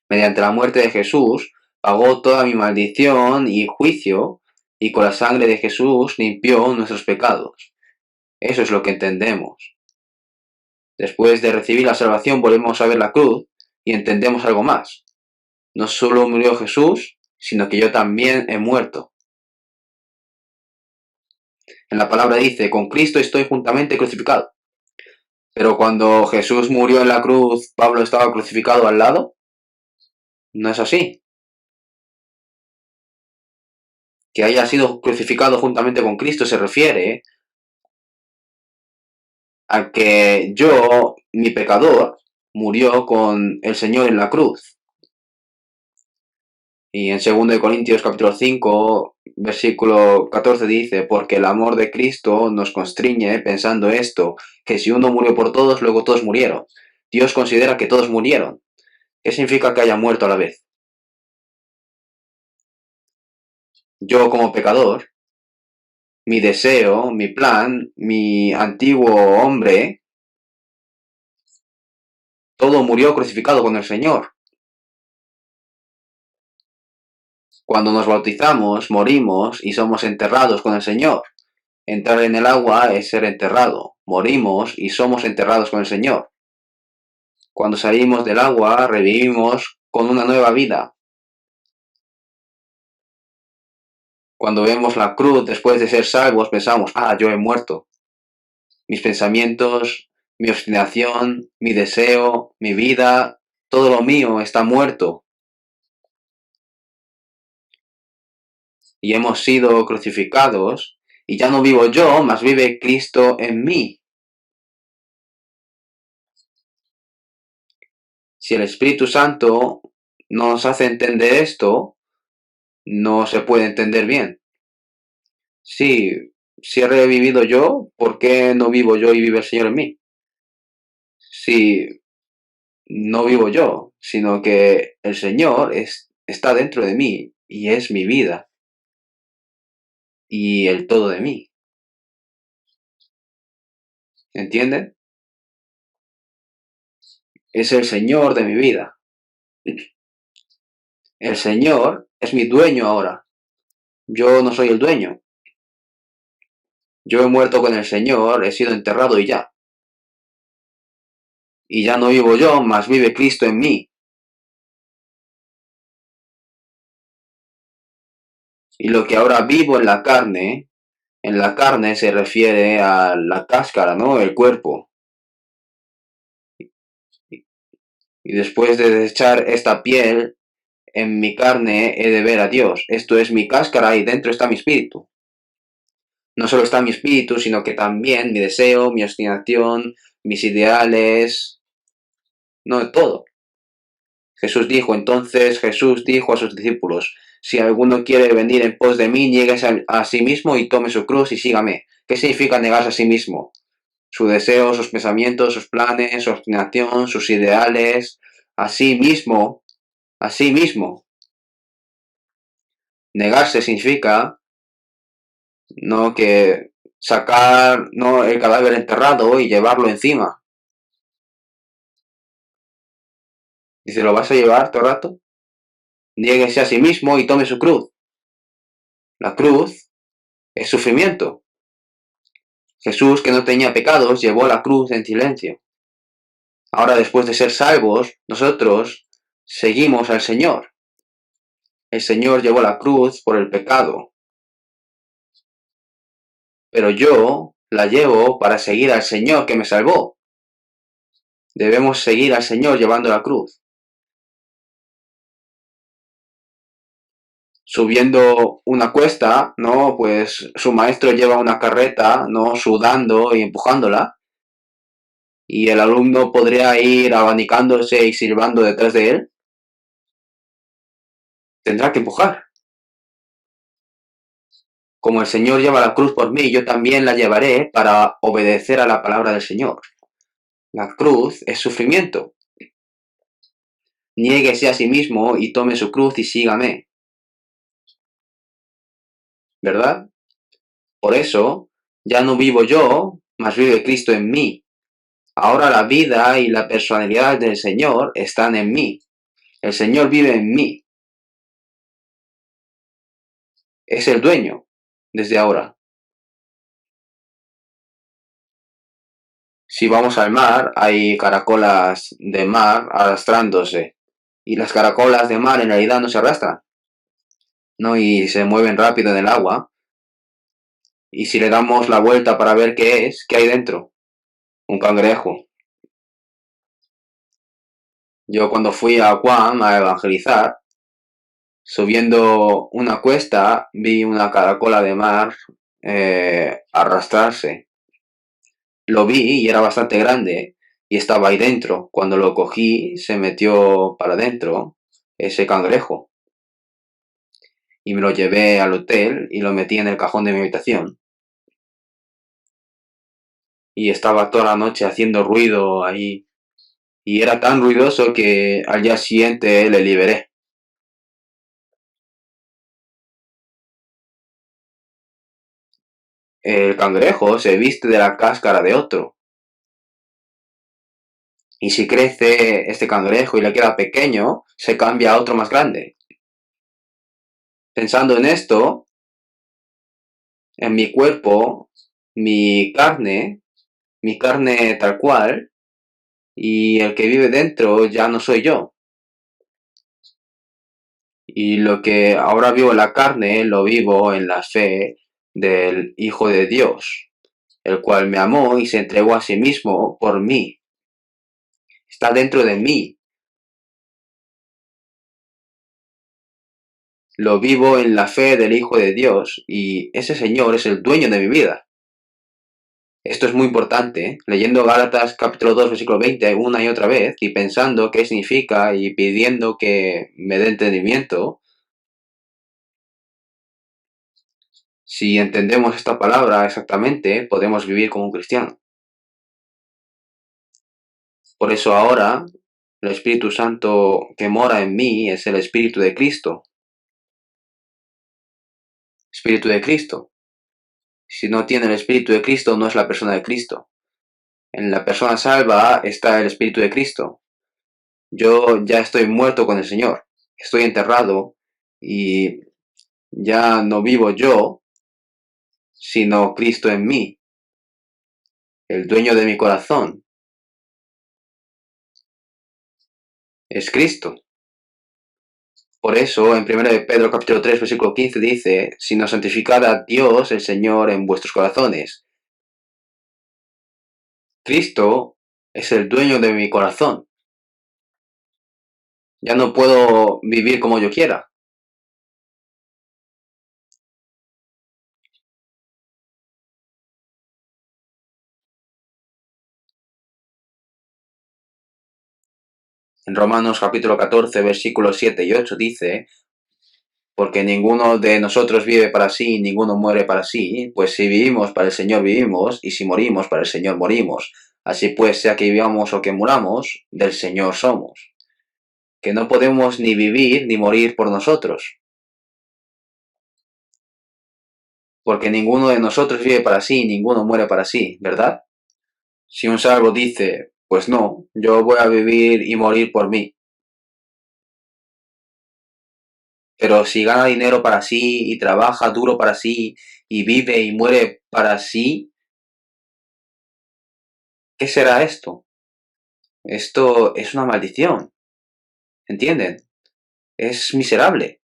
Mediante la muerte de Jesús, pagó toda mi maldición y juicio, y con la sangre de Jesús limpió nuestros pecados. Eso es lo que entendemos. Después de recibir la salvación, volvemos a ver la cruz y entendemos algo más. No solo murió Jesús, sino que yo también he muerto. En la palabra dice: con Cristo estoy juntamente crucificado. Pero cuando Jesús murió en la cruz, ¿Pablo estaba crucificado al lado? No es así. Que haya sido crucificado juntamente con Cristo se refiere a que yo, mi pecador, murió con el Señor en la cruz. Y en 2 Corintios capítulo 5, versículo 14 dice: porque el amor de Cristo nos constriñe pensando esto, que si uno murió por todos, luego todos murieron. Dios considera que todos murieron. ¿Qué significa que haya muerto a la vez? Yo como pecador, mi deseo, mi plan, mi antiguo hombre, todo murió crucificado con el Señor. Cuando nos bautizamos, morimos y somos enterrados con el Señor. Entrar en el agua es ser enterrado. Morimos y somos enterrados con el Señor. Cuando salimos del agua, revivimos con una nueva vida. Cuando vemos la cruz después de ser salvos, pensamos, yo he muerto. Mis pensamientos, mi obstinación, mi deseo, mi vida, todo lo mío está muerto. Y hemos sido crucificados, y ya no vivo yo, mas vive Cristo en mí. Si el Espíritu Santo nos hace entender esto, no se puede entender bien. Si he revivido yo, ¿por qué no vivo yo y vive el Señor en mí? Si no vivo yo, sino que el Señor está dentro de mí y es mi vida y el todo de mí. ¿Entienden? Es el Señor de mi vida. El Señor es mi dueño ahora. Yo no soy el dueño. Yo he muerto con el Señor, he sido enterrado y ya. Y ya no vivo yo, mas vive Cristo en mí. Y lo que ahora vivo en la carne se refiere a la cáscara, ¿no? El cuerpo. Y después de desechar esta piel, en mi carne he de ver a Dios. Esto es mi cáscara y dentro está mi espíritu. No solo está mi espíritu, sino que también mi deseo, mi obstinación, mis ideales, no todo. Jesús dijo a sus discípulos, si alguno quiere venir en pos de mí, nieguese a sí mismo y tome su cruz y sígame. ¿Qué significa negarse a sí mismo? Su deseo, sus pensamientos, sus planes, su obstinación, sus ideales, a sí mismo. Negarse significa no que sacar no el cadáver enterrado y llevarlo encima. Dice, ¿lo vas a llevar todo el rato? Niéguese a sí mismo y tome su cruz. La cruz es sufrimiento. Jesús, que no tenía pecados, llevó la cruz en silencio. Ahora, después de ser salvos, nosotros seguimos al Señor. El Señor llevó la cruz por el pecado. Pero yo la llevo para seguir al Señor que me salvó. Debemos seguir al Señor llevando la cruz. Subiendo una cuesta, ¿no? Pues su maestro lleva una carreta, ¿no? Sudando y empujándola. Y el alumno podría ir abanicándose y silbando detrás de él. Tendrá que empujar. Como el Señor lleva la cruz por mí, yo también la llevaré para obedecer a la palabra del Señor. La cruz es sufrimiento. Niéguese a sí mismo y tome su cruz y sígame. ¿Verdad? Por eso, ya no vivo yo, mas vive Cristo en mí. Ahora la vida y la personalidad del Señor están en mí. El Señor vive en mí. Es el dueño desde ahora. Si vamos al mar, hay caracolas de mar arrastrándose. Y las caracolas de mar en realidad no se arrastran, ¿no? Y se mueven rápido en el agua. Y si le damos la vuelta para ver ¿qué hay dentro? Un cangrejo. Yo cuando fui a Guam a evangelizar, subiendo una cuesta, vi una caracola de mar arrastrarse. Lo vi y era bastante grande y estaba ahí dentro. Cuando lo cogí, se metió para adentro ese cangrejo. Y me lo llevé al hotel y lo metí en el cajón de mi habitación. Y estaba toda la noche haciendo ruido ahí. Y era tan ruidoso que al día siguiente le liberé. El cangrejo se viste de la cáscara de otro. Y si crece este cangrejo y le queda pequeño, se cambia a otro más grande. Pensando en esto, en mi cuerpo, mi carne tal cual, y el que vive dentro ya no soy yo. Y lo que ahora vivo en la carne, lo vivo en la fe del Hijo de Dios, el cual me amó y se entregó a sí mismo por mí. Está dentro de mí. Lo vivo en la fe del Hijo de Dios y ese Señor es el dueño de mi vida. Esto es muy importante, ¿eh? Leyendo Gálatas capítulo 2 versículo 20 una y otra vez y pensando qué significa y pidiendo que me dé entendimiento. Si entendemos esta palabra exactamente, podemos vivir como un cristiano. Por eso ahora el Espíritu Santo que mora en mí es el Espíritu de Cristo. Espíritu de Cristo. Si no tiene el Espíritu de Cristo, no es la persona de Cristo. En la persona salva está el Espíritu de Cristo. Yo ya estoy muerto con el Señor. Estoy enterrado y ya no vivo yo, sino Cristo en mí, el dueño de mi corazón. Es Cristo. Por eso, en 1 de Pedro capítulo 3, versículo 15 dice, sino santificad a Dios el Señor en vuestros corazones. Cristo es el dueño de mi corazón. Ya no puedo vivir como yo quiera. En Romanos capítulo 14, versículos 7 y 8 dice, porque ninguno de nosotros vive para sí, ninguno muere para sí, pues si vivimos para el Señor vivimos, y si morimos para el Señor morimos. Así pues, sea que vivamos o que muramos, del Señor somos. Que no podemos ni vivir ni morir por nosotros. Porque ninguno de nosotros vive para sí, ninguno muere para sí, ¿verdad? Si un salvo dice, pues no, yo voy a vivir y morir por mí. Pero si gana dinero para sí y trabaja duro para sí y vive y muere para sí, ¿qué será esto? Esto es una maldición, ¿entienden? Es miserable.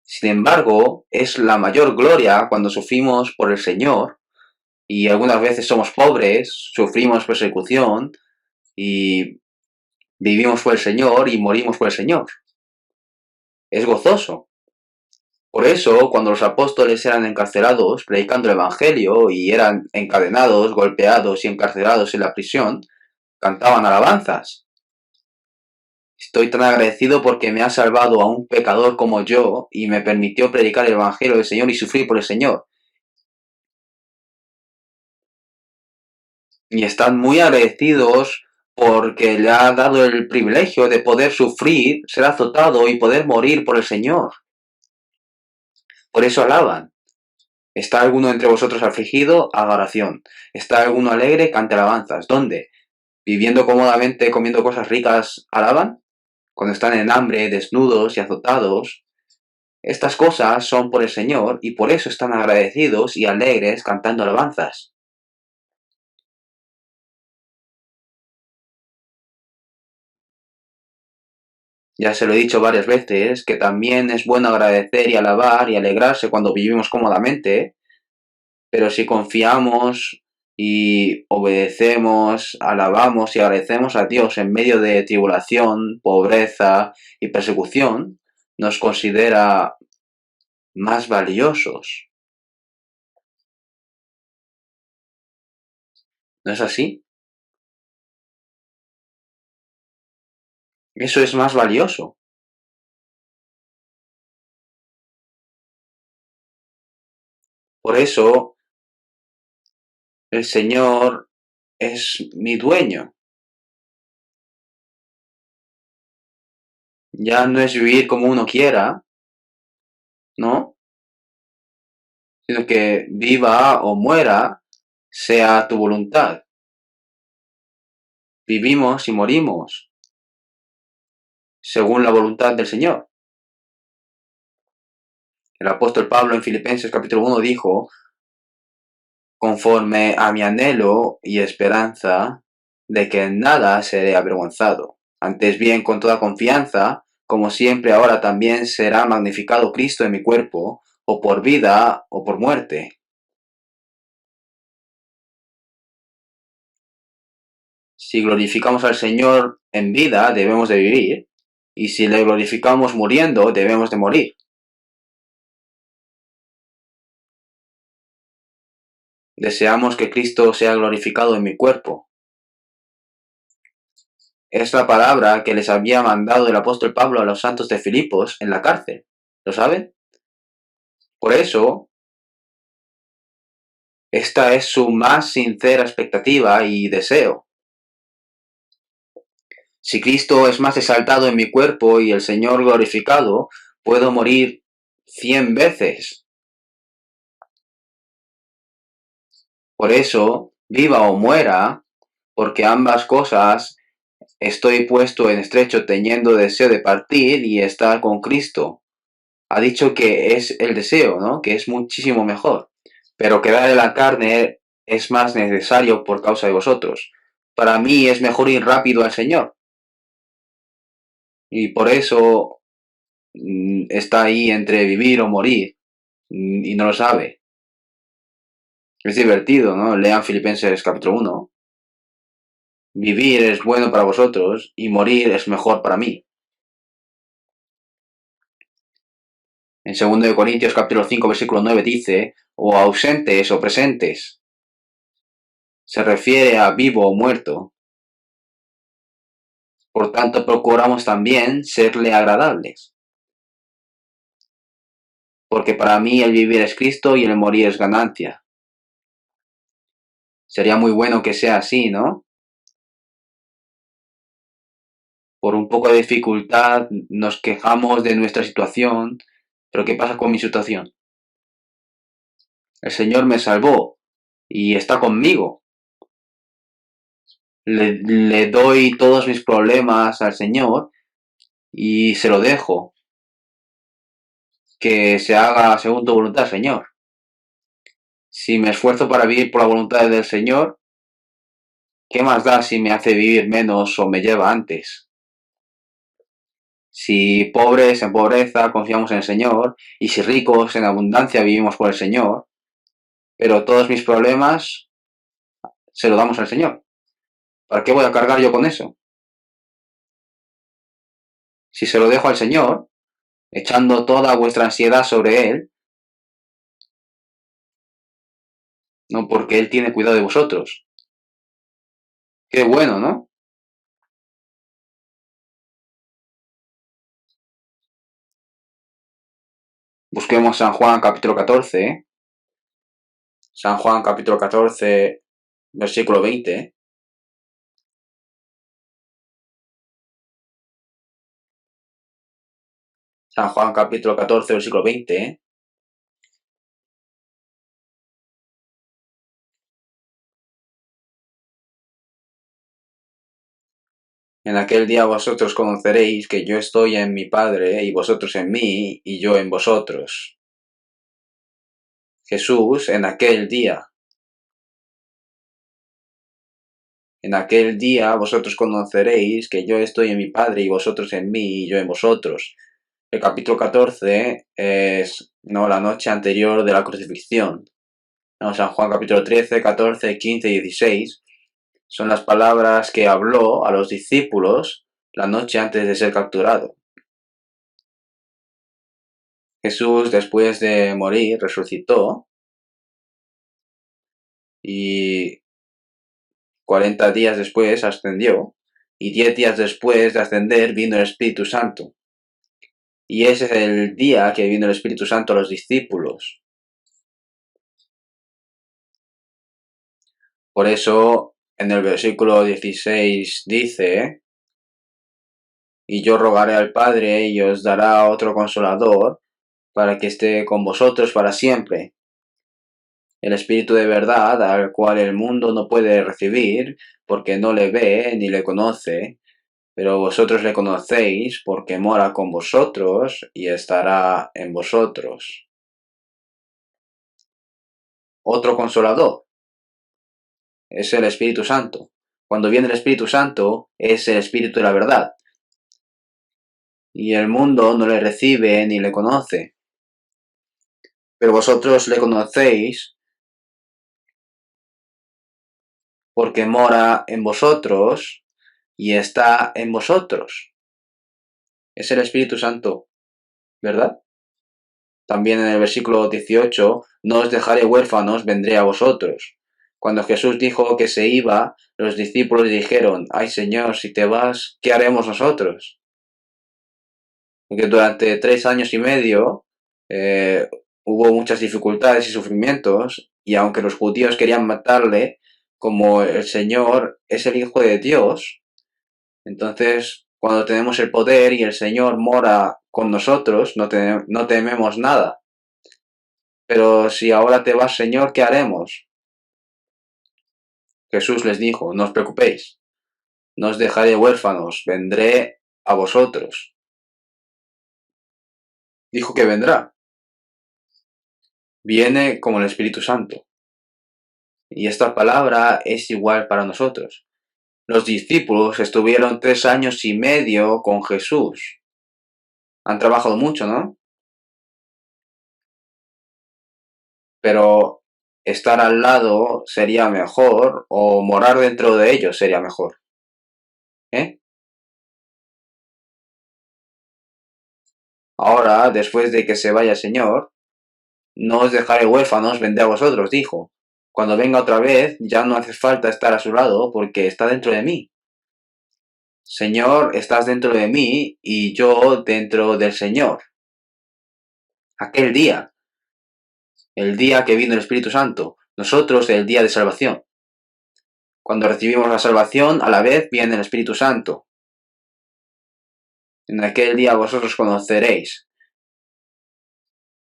Sin embargo, es la mayor gloria cuando sufrimos por el Señor y algunas veces somos pobres, sufrimos persecución y vivimos por el Señor y morimos por el Señor. Es gozoso. Por eso, cuando los apóstoles eran encarcelados predicando el Evangelio y eran encadenados, golpeados y encarcelados en la prisión, cantaban alabanzas. Estoy tan agradecido porque me ha salvado a un pecador como yo y me permitió predicar el Evangelio del Señor y sufrir por el Señor. Y están muy agradecidos porque le ha dado el privilegio de poder sufrir, ser azotado y poder morir por el Señor. Por eso alaban. ¿Está alguno entre vosotros afligido? Haga oración. ¿Está alguno alegre? Cante alabanzas. ¿Dónde? ¿Viviendo cómodamente, comiendo cosas ricas, alaban? Cuando están en hambre, desnudos y azotados. Estas cosas son por el Señor y por eso están agradecidos y alegres cantando alabanzas. Ya se lo he dicho varias veces que también es bueno agradecer y alabar y alegrarse cuando vivimos cómodamente, pero si confiamos y obedecemos, alabamos y agradecemos a Dios en medio de tribulación, pobreza y persecución, nos considera más valiosos. ¿No es así? Eso es más valioso. Por eso el Señor es mi dueño. Ya no es vivir como uno quiera, ¿no? Sino que viva o muera, sea tu voluntad. Vivimos y morimos según la voluntad del Señor. El apóstol Pablo en Filipenses capítulo 1 dijo, conforme a mi anhelo y esperanza de que en nada seré avergonzado. Antes bien, con toda confianza, como siempre ahora también será magnificado Cristo en mi cuerpo, o por vida o por muerte. Si glorificamos al Señor en vida, debemos de vivir, y si le glorificamos muriendo, debemos de morir. Deseamos que Cristo sea glorificado en mi cuerpo. Es la palabra que les había mandado el apóstol Pablo a los santos de Filipos en la cárcel. ¿Lo saben? Por eso, esta es su más sincera expectativa y deseo. Si Cristo es más exaltado en mi cuerpo y el Señor glorificado, puedo morir 100 veces. Por eso, viva o muera, porque ambas cosas estoy puesto en estrecho teniendo deseo de partir y estar con Cristo. Ha dicho que es el deseo, ¿no? Que es muchísimo mejor. Pero quedar en la carne es más necesario por causa de vosotros. Para mí es mejor ir rápido al Señor. Y por eso está ahí entre vivir o morir. Y no lo sabe. Es divertido, ¿no? Lean Filipenses capítulo 1. Vivir es bueno para vosotros y morir es mejor para mí. En 2 Corintios capítulo 5 versículo 9 dice, o ausentes o presentes. Se refiere a vivo o muerto. Por tanto, procuramos también serle agradables. Porque para mí el vivir es Cristo y el morir es ganancia. Sería muy bueno que sea así, ¿no? Por un poco de dificultad nos quejamos de nuestra situación, pero ¿qué pasa con mi situación? El Señor me salvó y está conmigo. Le doy todos mis problemas al Señor y se lo dejo. Que se haga según tu voluntad, Señor. Si me esfuerzo para vivir por la voluntad del Señor, ¿qué más da si me hace vivir menos o me lleva antes? Si pobres en pobreza confiamos en el Señor, y si ricos en abundancia vivimos por el Señor, pero todos mis problemas se los damos al Señor. ¿Para qué voy a cargar yo con eso? Si se lo dejo al Señor, echando toda vuestra ansiedad sobre Él, no porque Él tiene cuidado de vosotros. Qué bueno, ¿no? Busquemos San Juan capítulo 14. San Juan capítulo 14, versículo 20. San Juan capítulo 14, versículo 20. En aquel día vosotros conoceréis que yo estoy en mi Padre, y vosotros en mí, y yo en vosotros. Jesús, en aquel día. En aquel día vosotros conoceréis que yo estoy en mi Padre, y vosotros en mí, y yo en vosotros. El capítulo 14 es la noche anterior de la crucifixión. San Juan capítulo 13, 14, 15 y 16 son las palabras que habló a los discípulos la noche antes de ser capturado. Jesús, después de morir, resucitó y 40 días después ascendió, y 10 días después de ascender vino el Espíritu Santo. Y ese es el día que vino el Espíritu Santo a los discípulos. Por eso, en el versículo 16 dice, y yo rogaré al Padre y os dará otro consolador para que esté con vosotros para siempre. El Espíritu de verdad, al cual el mundo no puede recibir, porque no le ve ni le conoce, pero vosotros le conocéis, porque mora con vosotros y estará en vosotros. Otro consolador es el Espíritu Santo. Cuando viene el Espíritu Santo, es el Espíritu de la verdad. Y el mundo no le recibe ni le conoce. Pero vosotros le conocéis porque mora en vosotros y está en vosotros. Es el Espíritu Santo, ¿verdad? También en el versículo 18, no os dejaré huérfanos, vendré a vosotros. Cuando Jesús dijo que se iba, los discípulos dijeron, ay Señor, si te vas, ¿qué haremos nosotros? Porque durante 3 años y medio hubo muchas dificultades y sufrimientos, y aunque los judíos querían matarle, como el Señor es el Hijo de Dios, entonces cuando tenemos el poder y el Señor mora con nosotros, no tememos nada. Pero si ahora te vas, Señor, ¿qué haremos? Jesús les dijo, no os preocupéis, no os dejaré huérfanos, vendré a vosotros. Dijo que vendrá. Viene como el Espíritu Santo. Y esta palabra es igual para nosotros. Los discípulos estuvieron 3 años y medio con Jesús. Han trabajado mucho, ¿no? Pero estar al lado sería mejor o morar dentro de ellos sería mejor. ¿Eh? Ahora, después de que se vaya el Señor, no os dejaré huérfanos, vendré a vosotros, dijo. Cuando venga otra vez, ya no hace falta estar a su lado porque está dentro de mí. Señor, estás dentro de mí y yo dentro del Señor. Aquel día, el día que vino el Espíritu Santo, nosotros el día de salvación. Cuando recibimos la salvación, a la vez viene el Espíritu Santo. En aquel día vosotros conoceréis.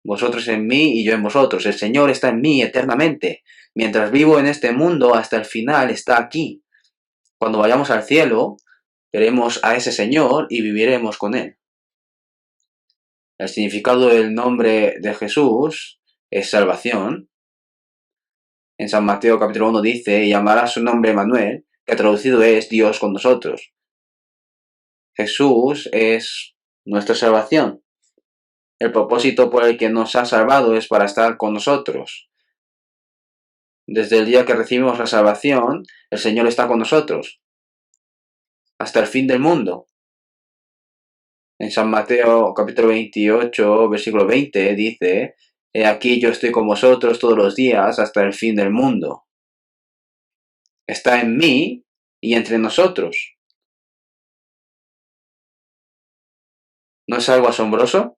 Vosotros en mí y yo en vosotros. El Señor está en mí eternamente. Mientras vivo en este mundo, hasta el final está aquí. Cuando vayamos al cielo, veremos a ese Señor y viviremos con Él. El significado del nombre de Jesús es salvación. En San Mateo capítulo 1 dice, y llamará su nombre Manuel, que traducido es Dios con nosotros. Jesús es nuestra salvación. El propósito por el que nos ha salvado es para estar con nosotros. Desde el día que recibimos la salvación, el Señor está con nosotros. Hasta el fin del mundo. En San Mateo capítulo 28, versículo 20 dice, he aquí yo estoy con vosotros todos los días hasta el fin del mundo. Está en mí y entre nosotros. ¿No es algo asombroso?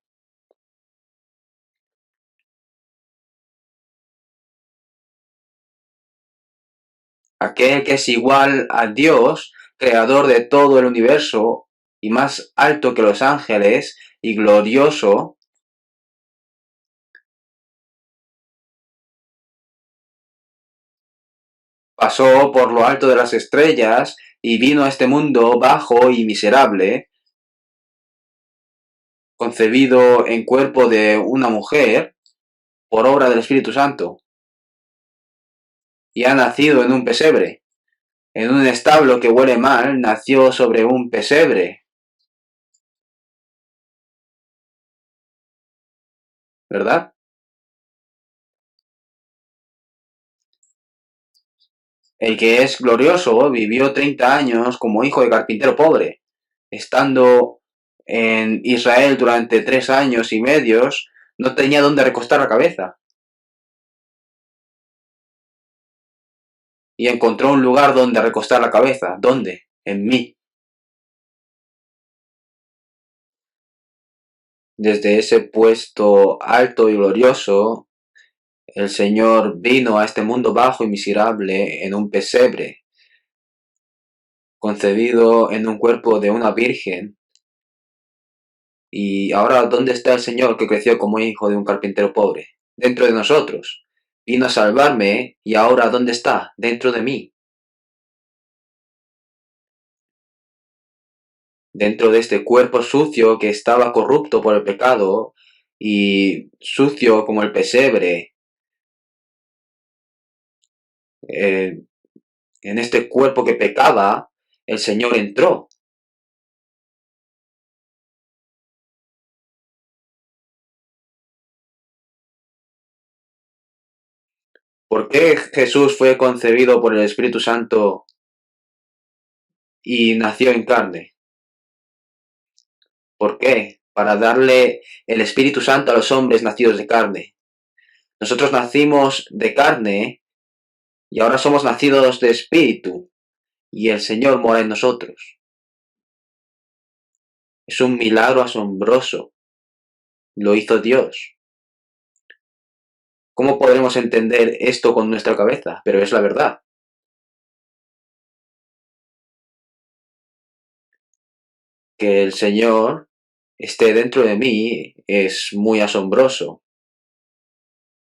Aquel que es igual a Dios, creador de todo el universo, y más alto que los ángeles, y glorioso, pasó por lo alto de las estrellas y vino a este mundo bajo y miserable, concebido en cuerpo de una mujer, por obra del Espíritu Santo, y ha nacido en un pesebre. En un establo que huele mal, nació sobre un pesebre. ¿Verdad? El que es glorioso vivió 30 años como hijo de carpintero pobre, estando en Israel durante 3 años y medios, no tenía dónde recostar la cabeza. Y encontró un lugar donde recostar la cabeza. ¿Dónde? En mí. Desde ese puesto alto y glorioso, el Señor vino a este mundo bajo y miserable en un pesebre, concebido en un cuerpo de una virgen. Y ahora, ¿dónde está el Señor que creció como hijo de un carpintero pobre? Dentro de nosotros. Vino a salvarme y ahora, ¿dónde está? Dentro de mí. Dentro de este cuerpo sucio que estaba corrupto por el pecado y sucio como el pesebre. en este cuerpo que pecaba, el Señor entró. ¿Por qué Jesús fue concebido por el Espíritu Santo y nació en carne? ¿Por qué? Para darle el Espíritu Santo a los hombres nacidos de carne. Nosotros nacimos de carne y ahora somos nacidos de espíritu y el Señor mora en nosotros. Es un milagro asombroso. Lo hizo Dios. ¿Cómo podremos entender esto con nuestra cabeza? Pero es la verdad. Que el Señor esté dentro de mí es muy asombroso.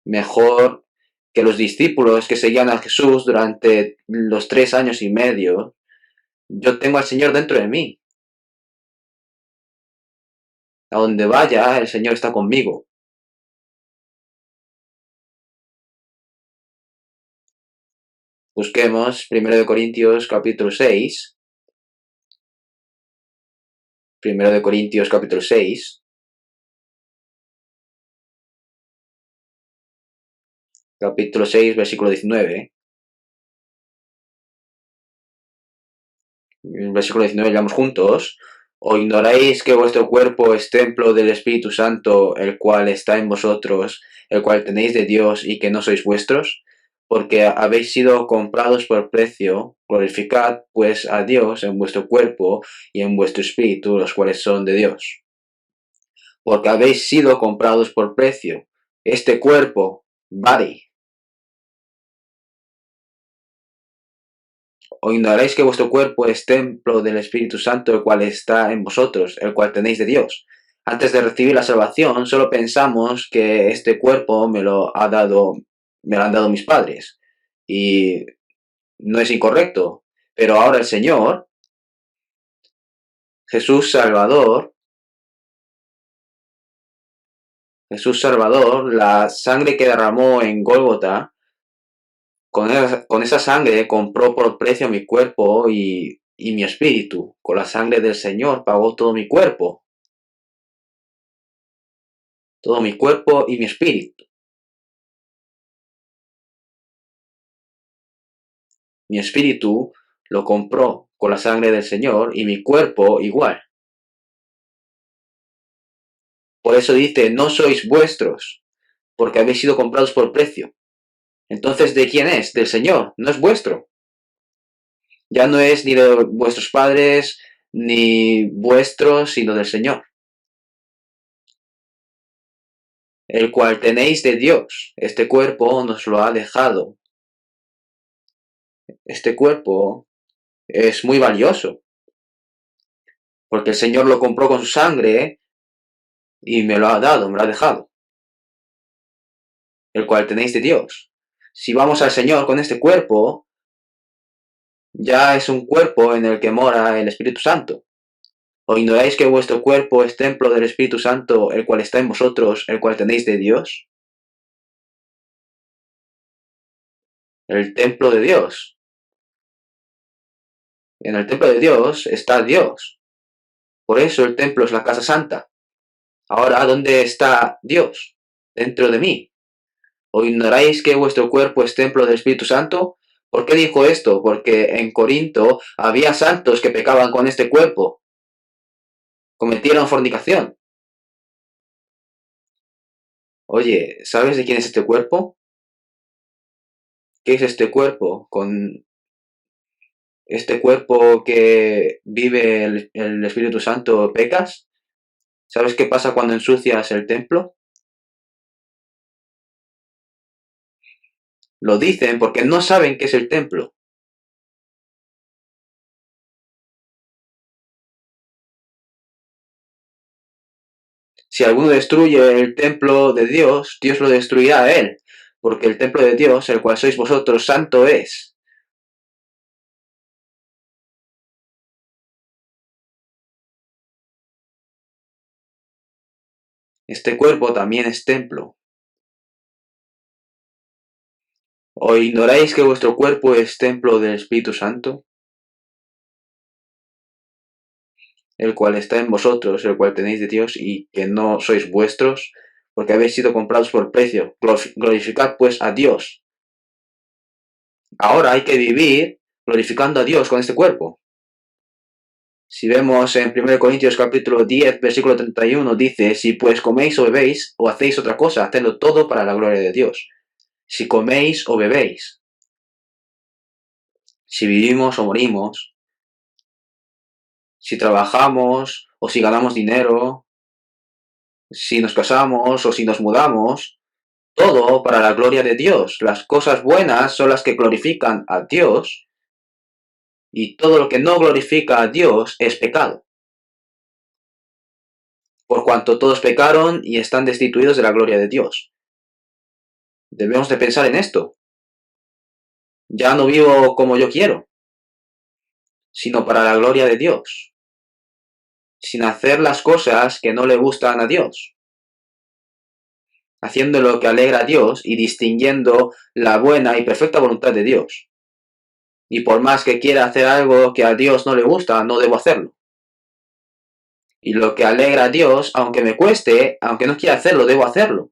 Mejor que los discípulos que seguían a Jesús durante los 3 años y medio. Yo tengo al Señor dentro de mí. A donde vaya, el Señor está conmigo. Busquemos 1 Corintios capítulo 6. 1 Corintios capítulo 6. Capítulo 6, versículo 19. En el versículo 19 leamos juntos. ¿O ignoráis que vuestro cuerpo es templo del Espíritu Santo, el cual está en vosotros, el cual tenéis de Dios y que no sois vuestros? Porque habéis sido comprados por precio. Glorificad pues a Dios en vuestro cuerpo y en vuestro espíritu, los cuales son de Dios. Porque habéis sido comprados por precio. Este cuerpo, body. ¿O ignoráis que vuestro cuerpo es templo del Espíritu Santo, el cual está en vosotros, el cual tenéis de Dios? Antes de recibir la salvación, solo pensamos que este cuerpo me lo han dado mis padres. Y no es incorrecto. Pero ahora el Señor, Jesús Salvador, la sangre que derramó en Gólgota, con esa sangre compró por precio mi cuerpo y mi espíritu. Con la sangre del Señor pagó todo mi cuerpo. Todo mi cuerpo y mi espíritu. Mi espíritu lo compró con la sangre del Señor y mi cuerpo igual. Por eso dice, no sois vuestros, porque habéis sido comprados por precio. Entonces, ¿de quién es? Del Señor, no es vuestro. Ya no es ni de vuestros padres, ni vuestros, sino del Señor. El cual tenéis de Dios. Este cuerpo nos lo ha dejado. Este cuerpo es muy valioso, porque el Señor lo compró con su sangre y me lo ha dado, me lo ha dejado. El cual tenéis de Dios. Si vamos al Señor con este cuerpo, ya es un cuerpo en el que mora el Espíritu Santo. ¿O ignoráis que vuestro cuerpo es templo del Espíritu Santo, el cual está en vosotros, el cual tenéis de Dios? El templo de Dios. En el templo de Dios está Dios. Por eso el templo es la casa santa. Ahora, ¿dónde está Dios? Dentro de mí. ¿O ignoráis que vuestro cuerpo es templo del Espíritu Santo? ¿Por qué dijo esto? Porque en Corinto había santos que pecaban con este cuerpo. Cometieron fornicación. Oye, ¿sabes de quién es este cuerpo? ¿Qué es este cuerpo? Con este cuerpo que vive el Espíritu Santo, ¿pecas? ¿Sabes qué pasa cuando ensucias el templo? Lo dicen porque no saben qué es el templo. Si alguno destruye el templo de Dios, Dios lo destruirá a él, porque el templo de Dios, el cual sois vosotros, santo es. Este cuerpo también es templo. ¿O ignoráis que vuestro cuerpo es templo del Espíritu Santo, el cual está en vosotros, el cual tenéis de Dios, y que no sois vuestros, porque habéis sido comprados por precio? Glorificad pues a Dios. Ahora hay que vivir glorificando a Dios con este cuerpo. Si vemos en 1 Corintios capítulo 10, versículo 31, dice: si pues coméis o bebéis o hacéis otra cosa, hacedlo todo para la gloria de Dios. Si coméis o bebéis, si vivimos o morimos, si trabajamos o si ganamos dinero, si nos casamos o si nos mudamos, todo para la gloria de Dios. Las cosas buenas son las que glorifican a Dios, y todo lo que no glorifica a Dios es pecado. Por cuanto todos pecaron y están destituidos de la gloria de Dios. Debemos de pensar en esto. Ya no vivo como yo quiero, sino para la gloria de Dios, sin hacer las cosas que no le gustan a Dios, haciendo lo que alegra a Dios y distinguiendo la buena y perfecta voluntad de Dios. Y por más que quiera hacer algo que a Dios no le gusta, no debo hacerlo. Y lo que alegra a Dios, aunque me cueste, aunque no quiera hacerlo, debo hacerlo.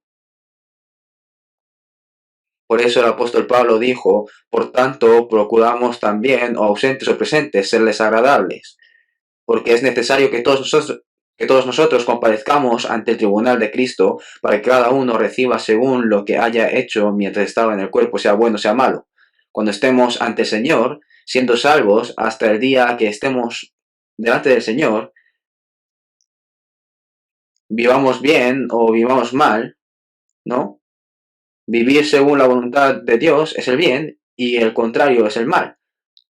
Por eso el apóstol Pablo dijo: por tanto, procuramos también, o ausentes o presentes, serles agradables, porque es necesario que todos nosotros comparezcamos ante el tribunal de Cristo, para que cada uno reciba según lo que haya hecho mientras estaba en el cuerpo, sea bueno, sea malo. Cuando estemos ante el Señor, siendo salvos, hasta el día que estemos delante del Señor, vivamos bien o vivamos mal, ¿no? Vivir según la voluntad de Dios es el bien, y el contrario es el mal.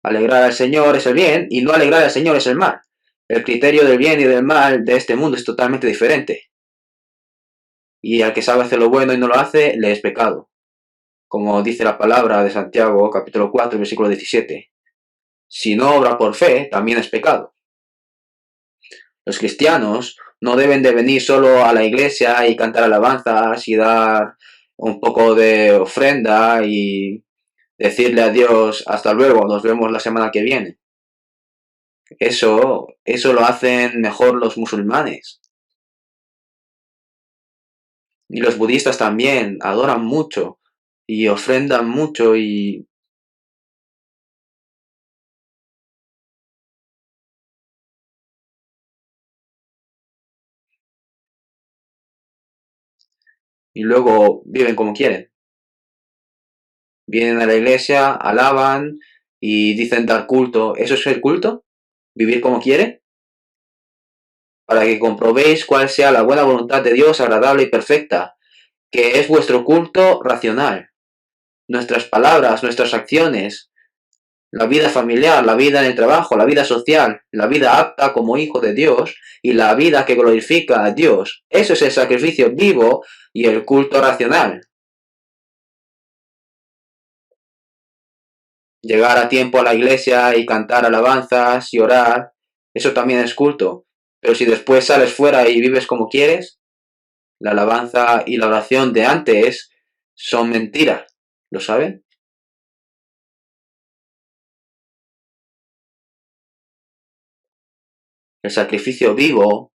Alegrar al Señor es el bien, y no alegrar al Señor es el mal. El criterio del bien y del mal de este mundo es totalmente diferente. Y al que sabe hacer lo bueno y no lo hace, le es pecado. Como dice la palabra de Santiago, capítulo 4, versículo 17. Si no obra por fe, también es pecado. Los cristianos no deben de venir solo a la iglesia y cantar alabanzas y dar un poco de ofrenda y decirle a Dios: hasta luego, nos vemos la semana que viene. Eso lo hacen mejor los musulmanes. Y los budistas también adoran mucho y ofrendan mucho, y luego viven como quieren. Vienen a la iglesia, alaban y dicen dar culto. ¿Eso es el culto? ¿Vivir como quiere? Para que comprobéis cuál sea la buena voluntad de Dios, agradable y perfecta, que es vuestro culto racional. Nuestras palabras, nuestras acciones, la vida familiar, la vida en el trabajo, la vida social, la vida apta como hijo de Dios y la vida que glorifica a Dios. Eso es el sacrificio vivo y el culto racional. Llegar a tiempo a la iglesia y cantar alabanzas y orar, eso también es culto. Pero si después sales fuera y vives como quieres, la alabanza y la oración de antes son mentiras. ¿Lo saben? El sacrificio vivo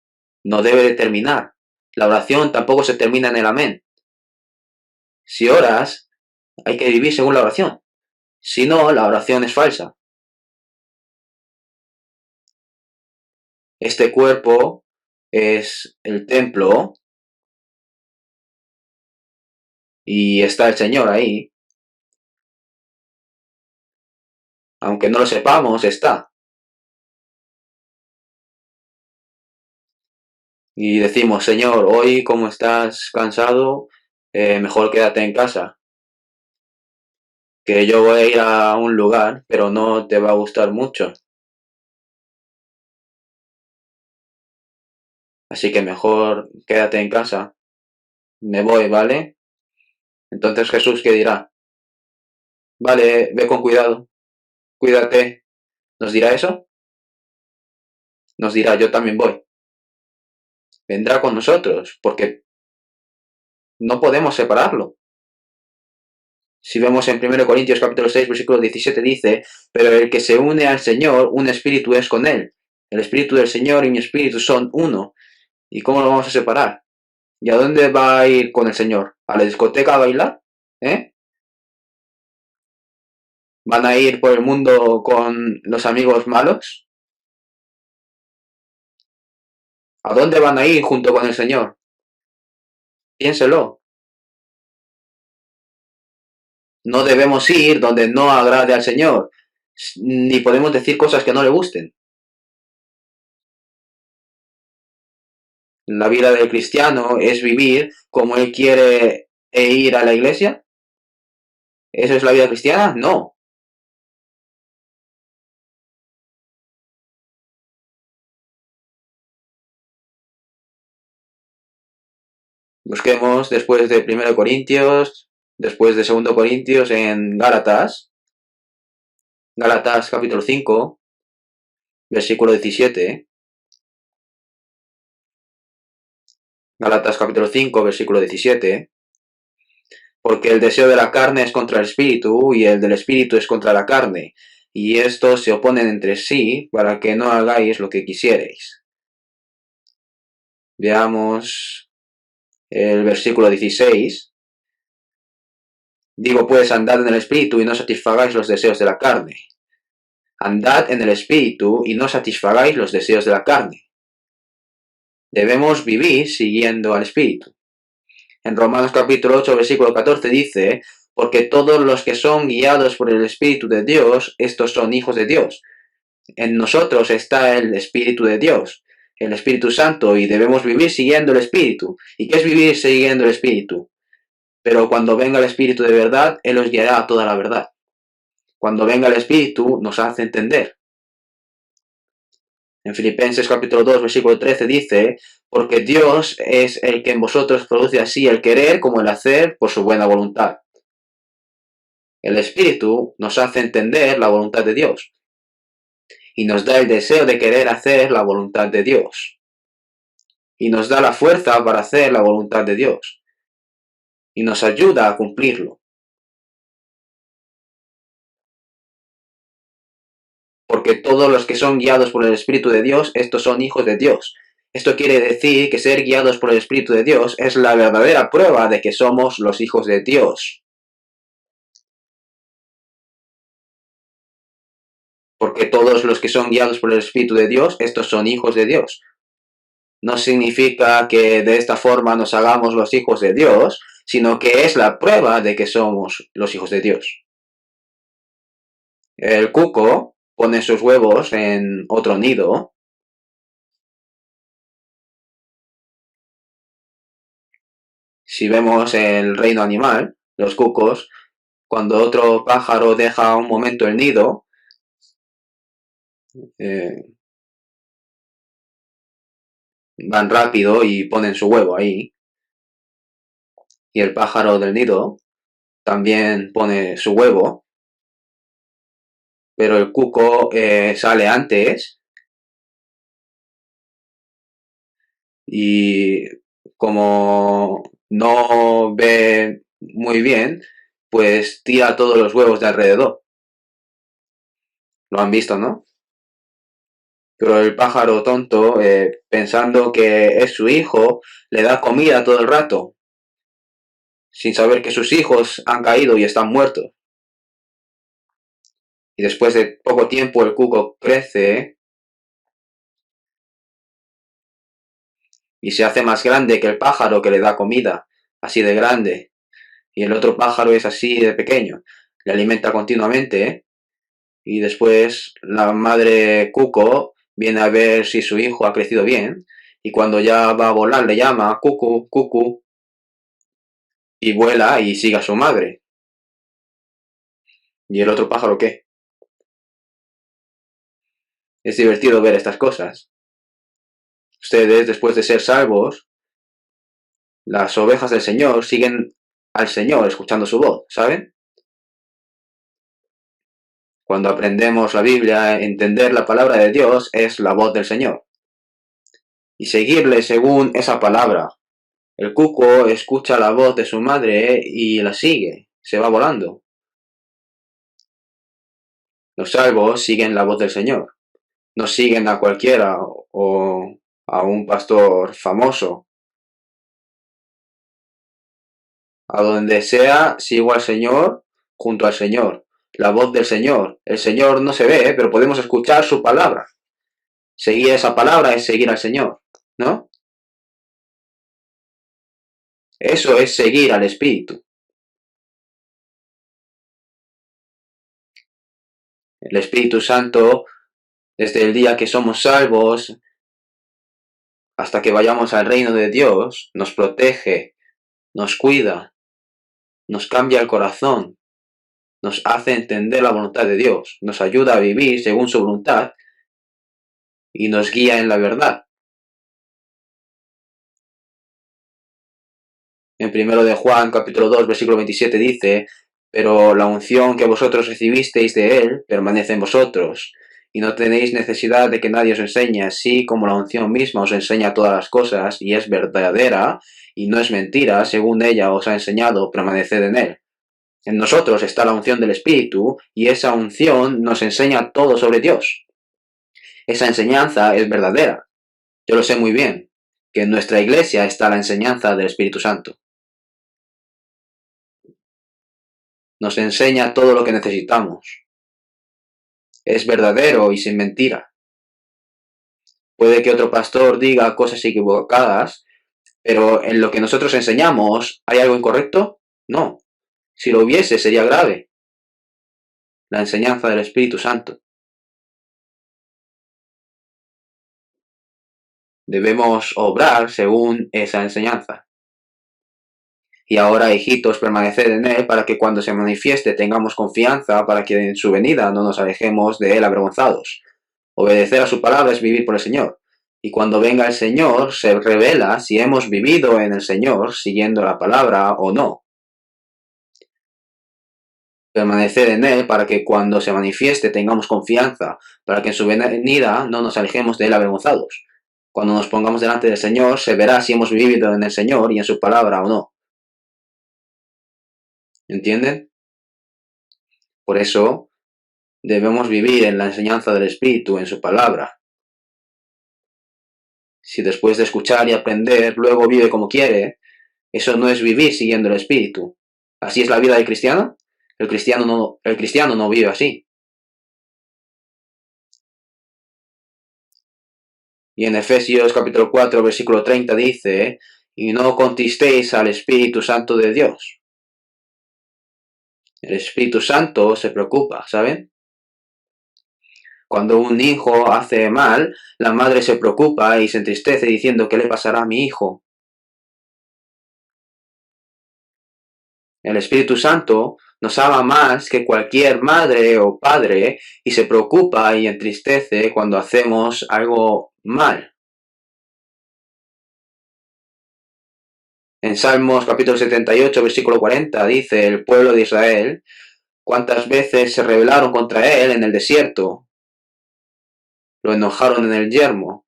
no debe de terminar. La oración tampoco se termina en el amén. Si oras, hay que vivir según la oración. Si no, la oración es falsa. Este cuerpo es el templo y está el Señor ahí. Aunque no lo sepamos, está. Y decimos: Señor, hoy como estás cansado, mejor quédate en casa. Que yo voy a ir a un lugar, pero no te va a gustar mucho. Así que mejor quédate en casa. Me voy, ¿vale? Entonces Jesús, ¿qué dirá? Vale, ve con cuidado. Cuídate. ¿Nos dirá eso? Nos dirá: yo también voy. Vendrá con nosotros, porque no podemos separarlo. Si vemos en 1 Corintios capítulo 6, versículo 17 dice, pero el que se une al Señor, un espíritu es con él. El espíritu del Señor y mi espíritu son uno. ¿Y cómo lo vamos a separar? ¿Y a dónde va a ir con el Señor? ¿A la discoteca a bailar? ¿Van a ir por el mundo con los amigos malos? ¿A dónde van a ir junto con el Señor? Piénselo. No debemos ir donde no agrade al Señor, ni podemos decir cosas que no le gusten. La vida del cristiano es vivir como él quiere e ir a la iglesia. ¿Eso es la vida cristiana? No. Busquemos después de 1 Corintios, después de 2 Corintios en Gálatas. Gálatas capítulo 5, versículo 17. Gálatas capítulo 5, versículo 17. Porque el deseo de la carne es contra el espíritu y el del espíritu es contra la carne, y estos se oponen entre sí para que no hagáis lo que quisierais. Veamos el versículo 16. Digo pues, andad en el espíritu y no satisfagáis los deseos de la carne. Andad en el espíritu y no satisfagáis los deseos de la carne. Debemos vivir siguiendo al espíritu. En Romanos capítulo 8, versículo 14 dice, porque todos los que son guiados por el Espíritu de Dios, estos son hijos de Dios. En nosotros está el Espíritu de Dios, el Espíritu Santo, y debemos vivir siguiendo el Espíritu. ¿Y qué es vivir siguiendo el Espíritu? Pero cuando venga el Espíritu de verdad, Él os guiará a toda la verdad. Cuando venga el Espíritu, nos hace entender. En Filipenses capítulo 2, versículo 13 dice, porque Dios es el que en vosotros produce así el querer como el hacer por su buena voluntad. El Espíritu nos hace entender la voluntad de Dios y nos da el deseo de querer hacer la voluntad de Dios y nos da la fuerza para hacer la voluntad de Dios y nos ayuda a cumplirlo. Porque todos los que son guiados por el Espíritu de Dios, estos son hijos de Dios. Esto quiere decir que ser guiados por el Espíritu de Dios es la verdadera prueba de que somos los hijos de Dios. Porque todos los que son guiados por el Espíritu de Dios, estos son hijos de Dios. No significa que de esta forma nos hagamos los hijos de Dios, sino que es la prueba de que somos los hijos de Dios. El cuco pone sus huevos en otro nido. Si vemos el reino animal, los cucos, cuando otro pájaro deja un momento el nido, van rápido y ponen su huevo ahí. Y el pájaro del nido también pone su huevo, pero el cuco sale antes y como no ve muy bien, pues tira todos los huevos de alrededor. Lo han visto, ¿no? Pero el pájaro tonto, pensando que es su hijo, le da comida todo el rato, sin saber que sus hijos han caído y están muertos. Y después de poco tiempo el cuco crece y se hace más grande que el pájaro que le da comida, así de grande. Y el otro pájaro es así de pequeño, le alimenta continuamente, y después la madre cuco viene a ver si su hijo ha crecido bien, y cuando ya va a volar le llama cucu, cucu, y vuela y sigue a su madre. ¿Y el otro pájaro qué? Es divertido ver estas cosas. Ustedes, después de ser salvos, las ovejas del Señor siguen al Señor escuchando su voz, ¿saben? Cuando aprendemos la Biblia, entender la palabra de Dios es la voz del Señor. Y seguirle según esa palabra. El cuco escucha la voz de su madre y la sigue. se va volando. Los salvos siguen la voz del Señor. No siguen a cualquiera o a un pastor famoso. A donde sea, sigo al Señor, junto al Señor. La voz del Señor. El Señor no se ve, pero podemos escuchar su palabra. Seguir esa palabra es seguir al Señor, ¿no? Eso es seguir al Espíritu. El Espíritu Santo, desde el día que somos salvos hasta que vayamos al reino de Dios, nos protege, nos cuida, nos cambia el corazón, nos hace entender la voluntad de Dios, nos ayuda a vivir según su voluntad y nos guía en la verdad. En 1 de Juan, capítulo 2, versículo 27 dice: pero la unción que vosotros recibisteis de él permanece en vosotros, y no tenéis necesidad de que nadie os enseñe, así como la unción misma os enseña todas las cosas, y es verdadera, y no es mentira, según ella os ha enseñado, permaneced en él. En nosotros está la unción del Espíritu, y esa unción nos enseña todo sobre Dios. Esa enseñanza es verdadera. Yo lo sé muy bien, que en nuestra iglesia está la enseñanza del Espíritu Santo. Nos enseña todo lo que necesitamos. Es verdadero y sin mentira. Puede que otro pastor diga cosas equivocadas, pero en lo que nosotros enseñamos, ¿hay algo incorrecto? No. Si lo hubiese, sería grave. La enseñanza del Espíritu Santo. Debemos obrar según esa enseñanza. Y ahora, hijitos, permaneced en él para que cuando se manifieste tengamos confianza, para que en su venida no nos alejemos de él avergonzados. Obedecer a su palabra es vivir por el Señor. Y cuando venga el Señor, se revela si hemos vivido en el Señor siguiendo la palabra o no. Permanecer en él para que cuando se manifieste tengamos confianza, para que en su venida no nos alejemos de él avergonzados. Cuando nos pongamos delante del Señor, se verá si hemos vivido en el Señor y en su palabra o no. ¿Entienden? Por eso, debemos vivir en la enseñanza del Espíritu, en su palabra. Si después de escuchar y aprender, luego vive como quiere, eso no es vivir siguiendo el Espíritu. ¿Así es la vida del cristiano? El cristiano no vive así. Y en Efesios capítulo 4, versículo 30 dice: y no contristeis al Espíritu Santo de Dios. El Espíritu Santo se preocupa, ¿saben? Cuando un hijo hace mal, la madre se preocupa y se entristece diciendo: ¿qué le pasará a mi hijo? El Espíritu Santo nos ama más que cualquier madre o padre y se preocupa y entristece cuando hacemos algo mal. En Salmos capítulo 78, versículo 40 dice: el pueblo de Israel, ¿cuántas veces se rebelaron contra él en el desierto? Lo enojaron en el yermo.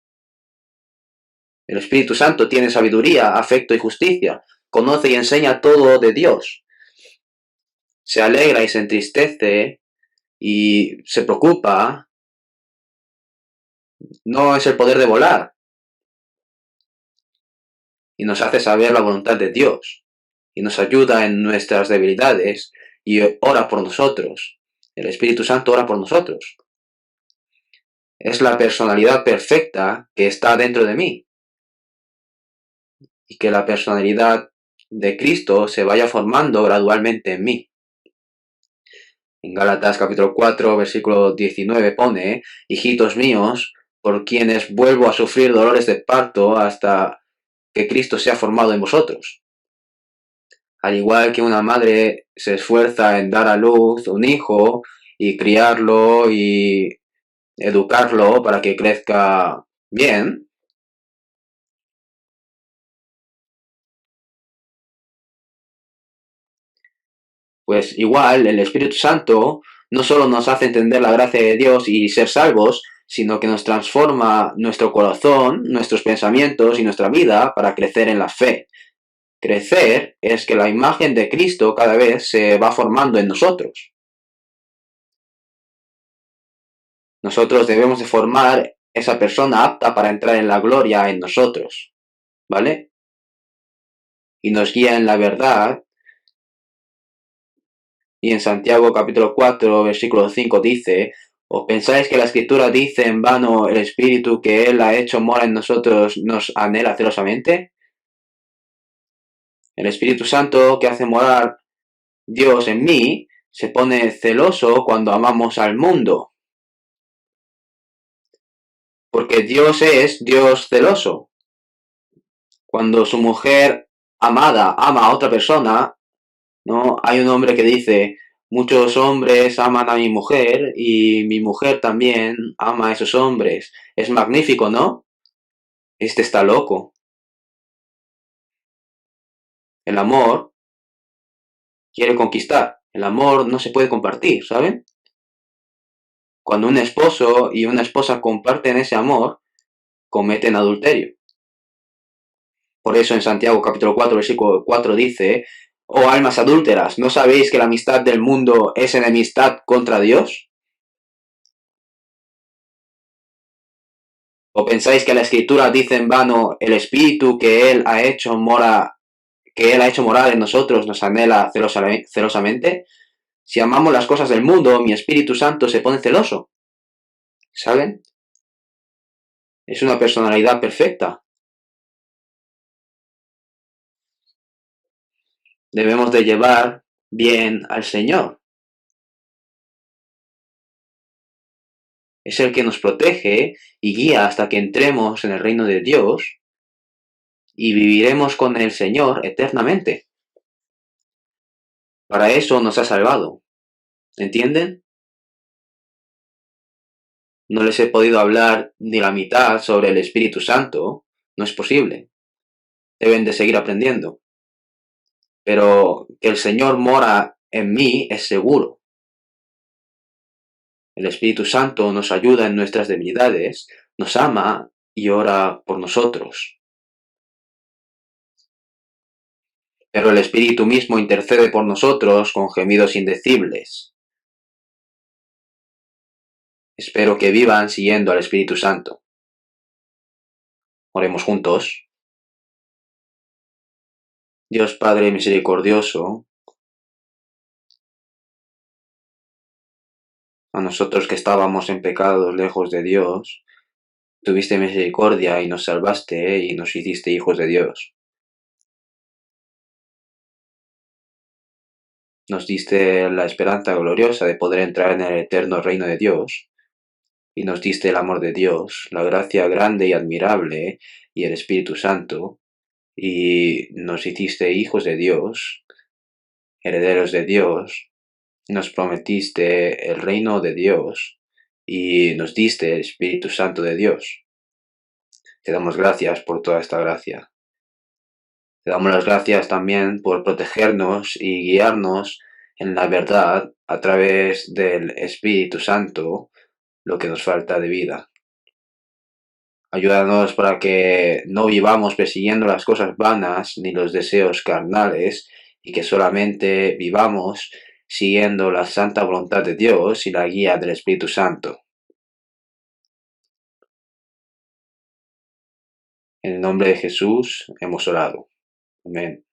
El Espíritu Santo tiene sabiduría, afecto y justicia. Conoce y enseña todo de Dios. Se alegra y se entristece y se preocupa. No es el poder de volar. Y nos hace saber la voluntad de Dios. Y nos ayuda en nuestras debilidades y ora por nosotros. El Espíritu Santo ora por nosotros. Es la personalidad perfecta que está dentro de mí. Y que la personalidad de Cristo se vaya formando gradualmente en mí. En Gálatas capítulo 4, versículo 19 pone: hijitos míos, por quienes vuelvo a sufrir dolores de parto hasta que Cristo sea formado en vosotros. Al igual que una madre se esfuerza en dar a luz un hijo y criarlo y educarlo para que crezca bien, pues igual el Espíritu Santo no solo nos hace entender la gracia de Dios y ser salvos, sino que nos transforma nuestro corazón, nuestros pensamientos y nuestra vida para crecer en la fe, Crecer es que la imagen de Cristo cada vez se va formando en nosotros. Nosotros debemos de formar esa persona apta para entrar en la gloria en nosotros, ¿vale? Y nos guía en la verdad. Y en Santiago capítulo 4, versículo 5 dice: ¿os pensáis que la Escritura dice en vano el Espíritu que Él ha hecho mora en nosotros nos anhela celosamente? El Espíritu Santo que hace morar Dios en mí se pone celoso cuando amamos al mundo. Porque Dios es Dios celoso. Cuando su mujer amada ama a otra persona, ¿no? Hay un hombre que dice: muchos hombres aman a mi mujer y mi mujer también ama a esos hombres. Es magnífico, ¿no? Este está loco. El amor quiere conquistar. El amor no se puede compartir, ¿saben? Cuando un esposo y una esposa comparten ese amor, cometen adulterio. Por eso en Santiago capítulo 4, versículo 4 dice: oh almas adúlteras, ¿no sabéis que la amistad del mundo es enemistad contra Dios? ¿O pensáis que la Escritura dice en vano el Espíritu que Él ha hecho morar en nosotros nos anhela celosamente? Si amamos las cosas del mundo, mi Espíritu Santo se pone celoso. ¿Saben? Es una personalidad perfecta. Debemos de llevar bien al Señor. Es el que nos protege y guía hasta que entremos en el reino de Dios y viviremos con el Señor eternamente. Para eso nos ha salvado. ¿Entienden? No les he podido hablar ni la mitad sobre el Espíritu Santo. No es posible. Deben de seguir aprendiendo. Pero que el Señor mora en mí es seguro. El Espíritu Santo nos ayuda en nuestras debilidades, nos ama y ora por nosotros. Pero el Espíritu mismo intercede por nosotros con gemidos indecibles. Espero que vivan siguiendo al Espíritu Santo. Oremos juntos. Dios Padre misericordioso, a nosotros que estábamos en pecados lejos de Dios, tuviste misericordia y nos salvaste y nos hiciste hijos de Dios. Nos diste la esperanza gloriosa de poder entrar en el eterno reino de Dios, y nos diste el amor de Dios, la gracia grande y admirable y el Espíritu Santo, y nos hiciste hijos de Dios, herederos de Dios, nos prometiste el reino de Dios y nos diste el Espíritu Santo de Dios. Te damos gracias por toda esta gracia. Te damos las gracias también por protegernos y guiarnos en la verdad a través del Espíritu Santo, lo que nos falta de vida. Ayúdanos para que no vivamos persiguiendo las cosas vanas ni los deseos carnales y que solamente vivamos siguiendo la santa voluntad de Dios y la guía del Espíritu Santo. En el nombre de Jesús hemos orado. Amén.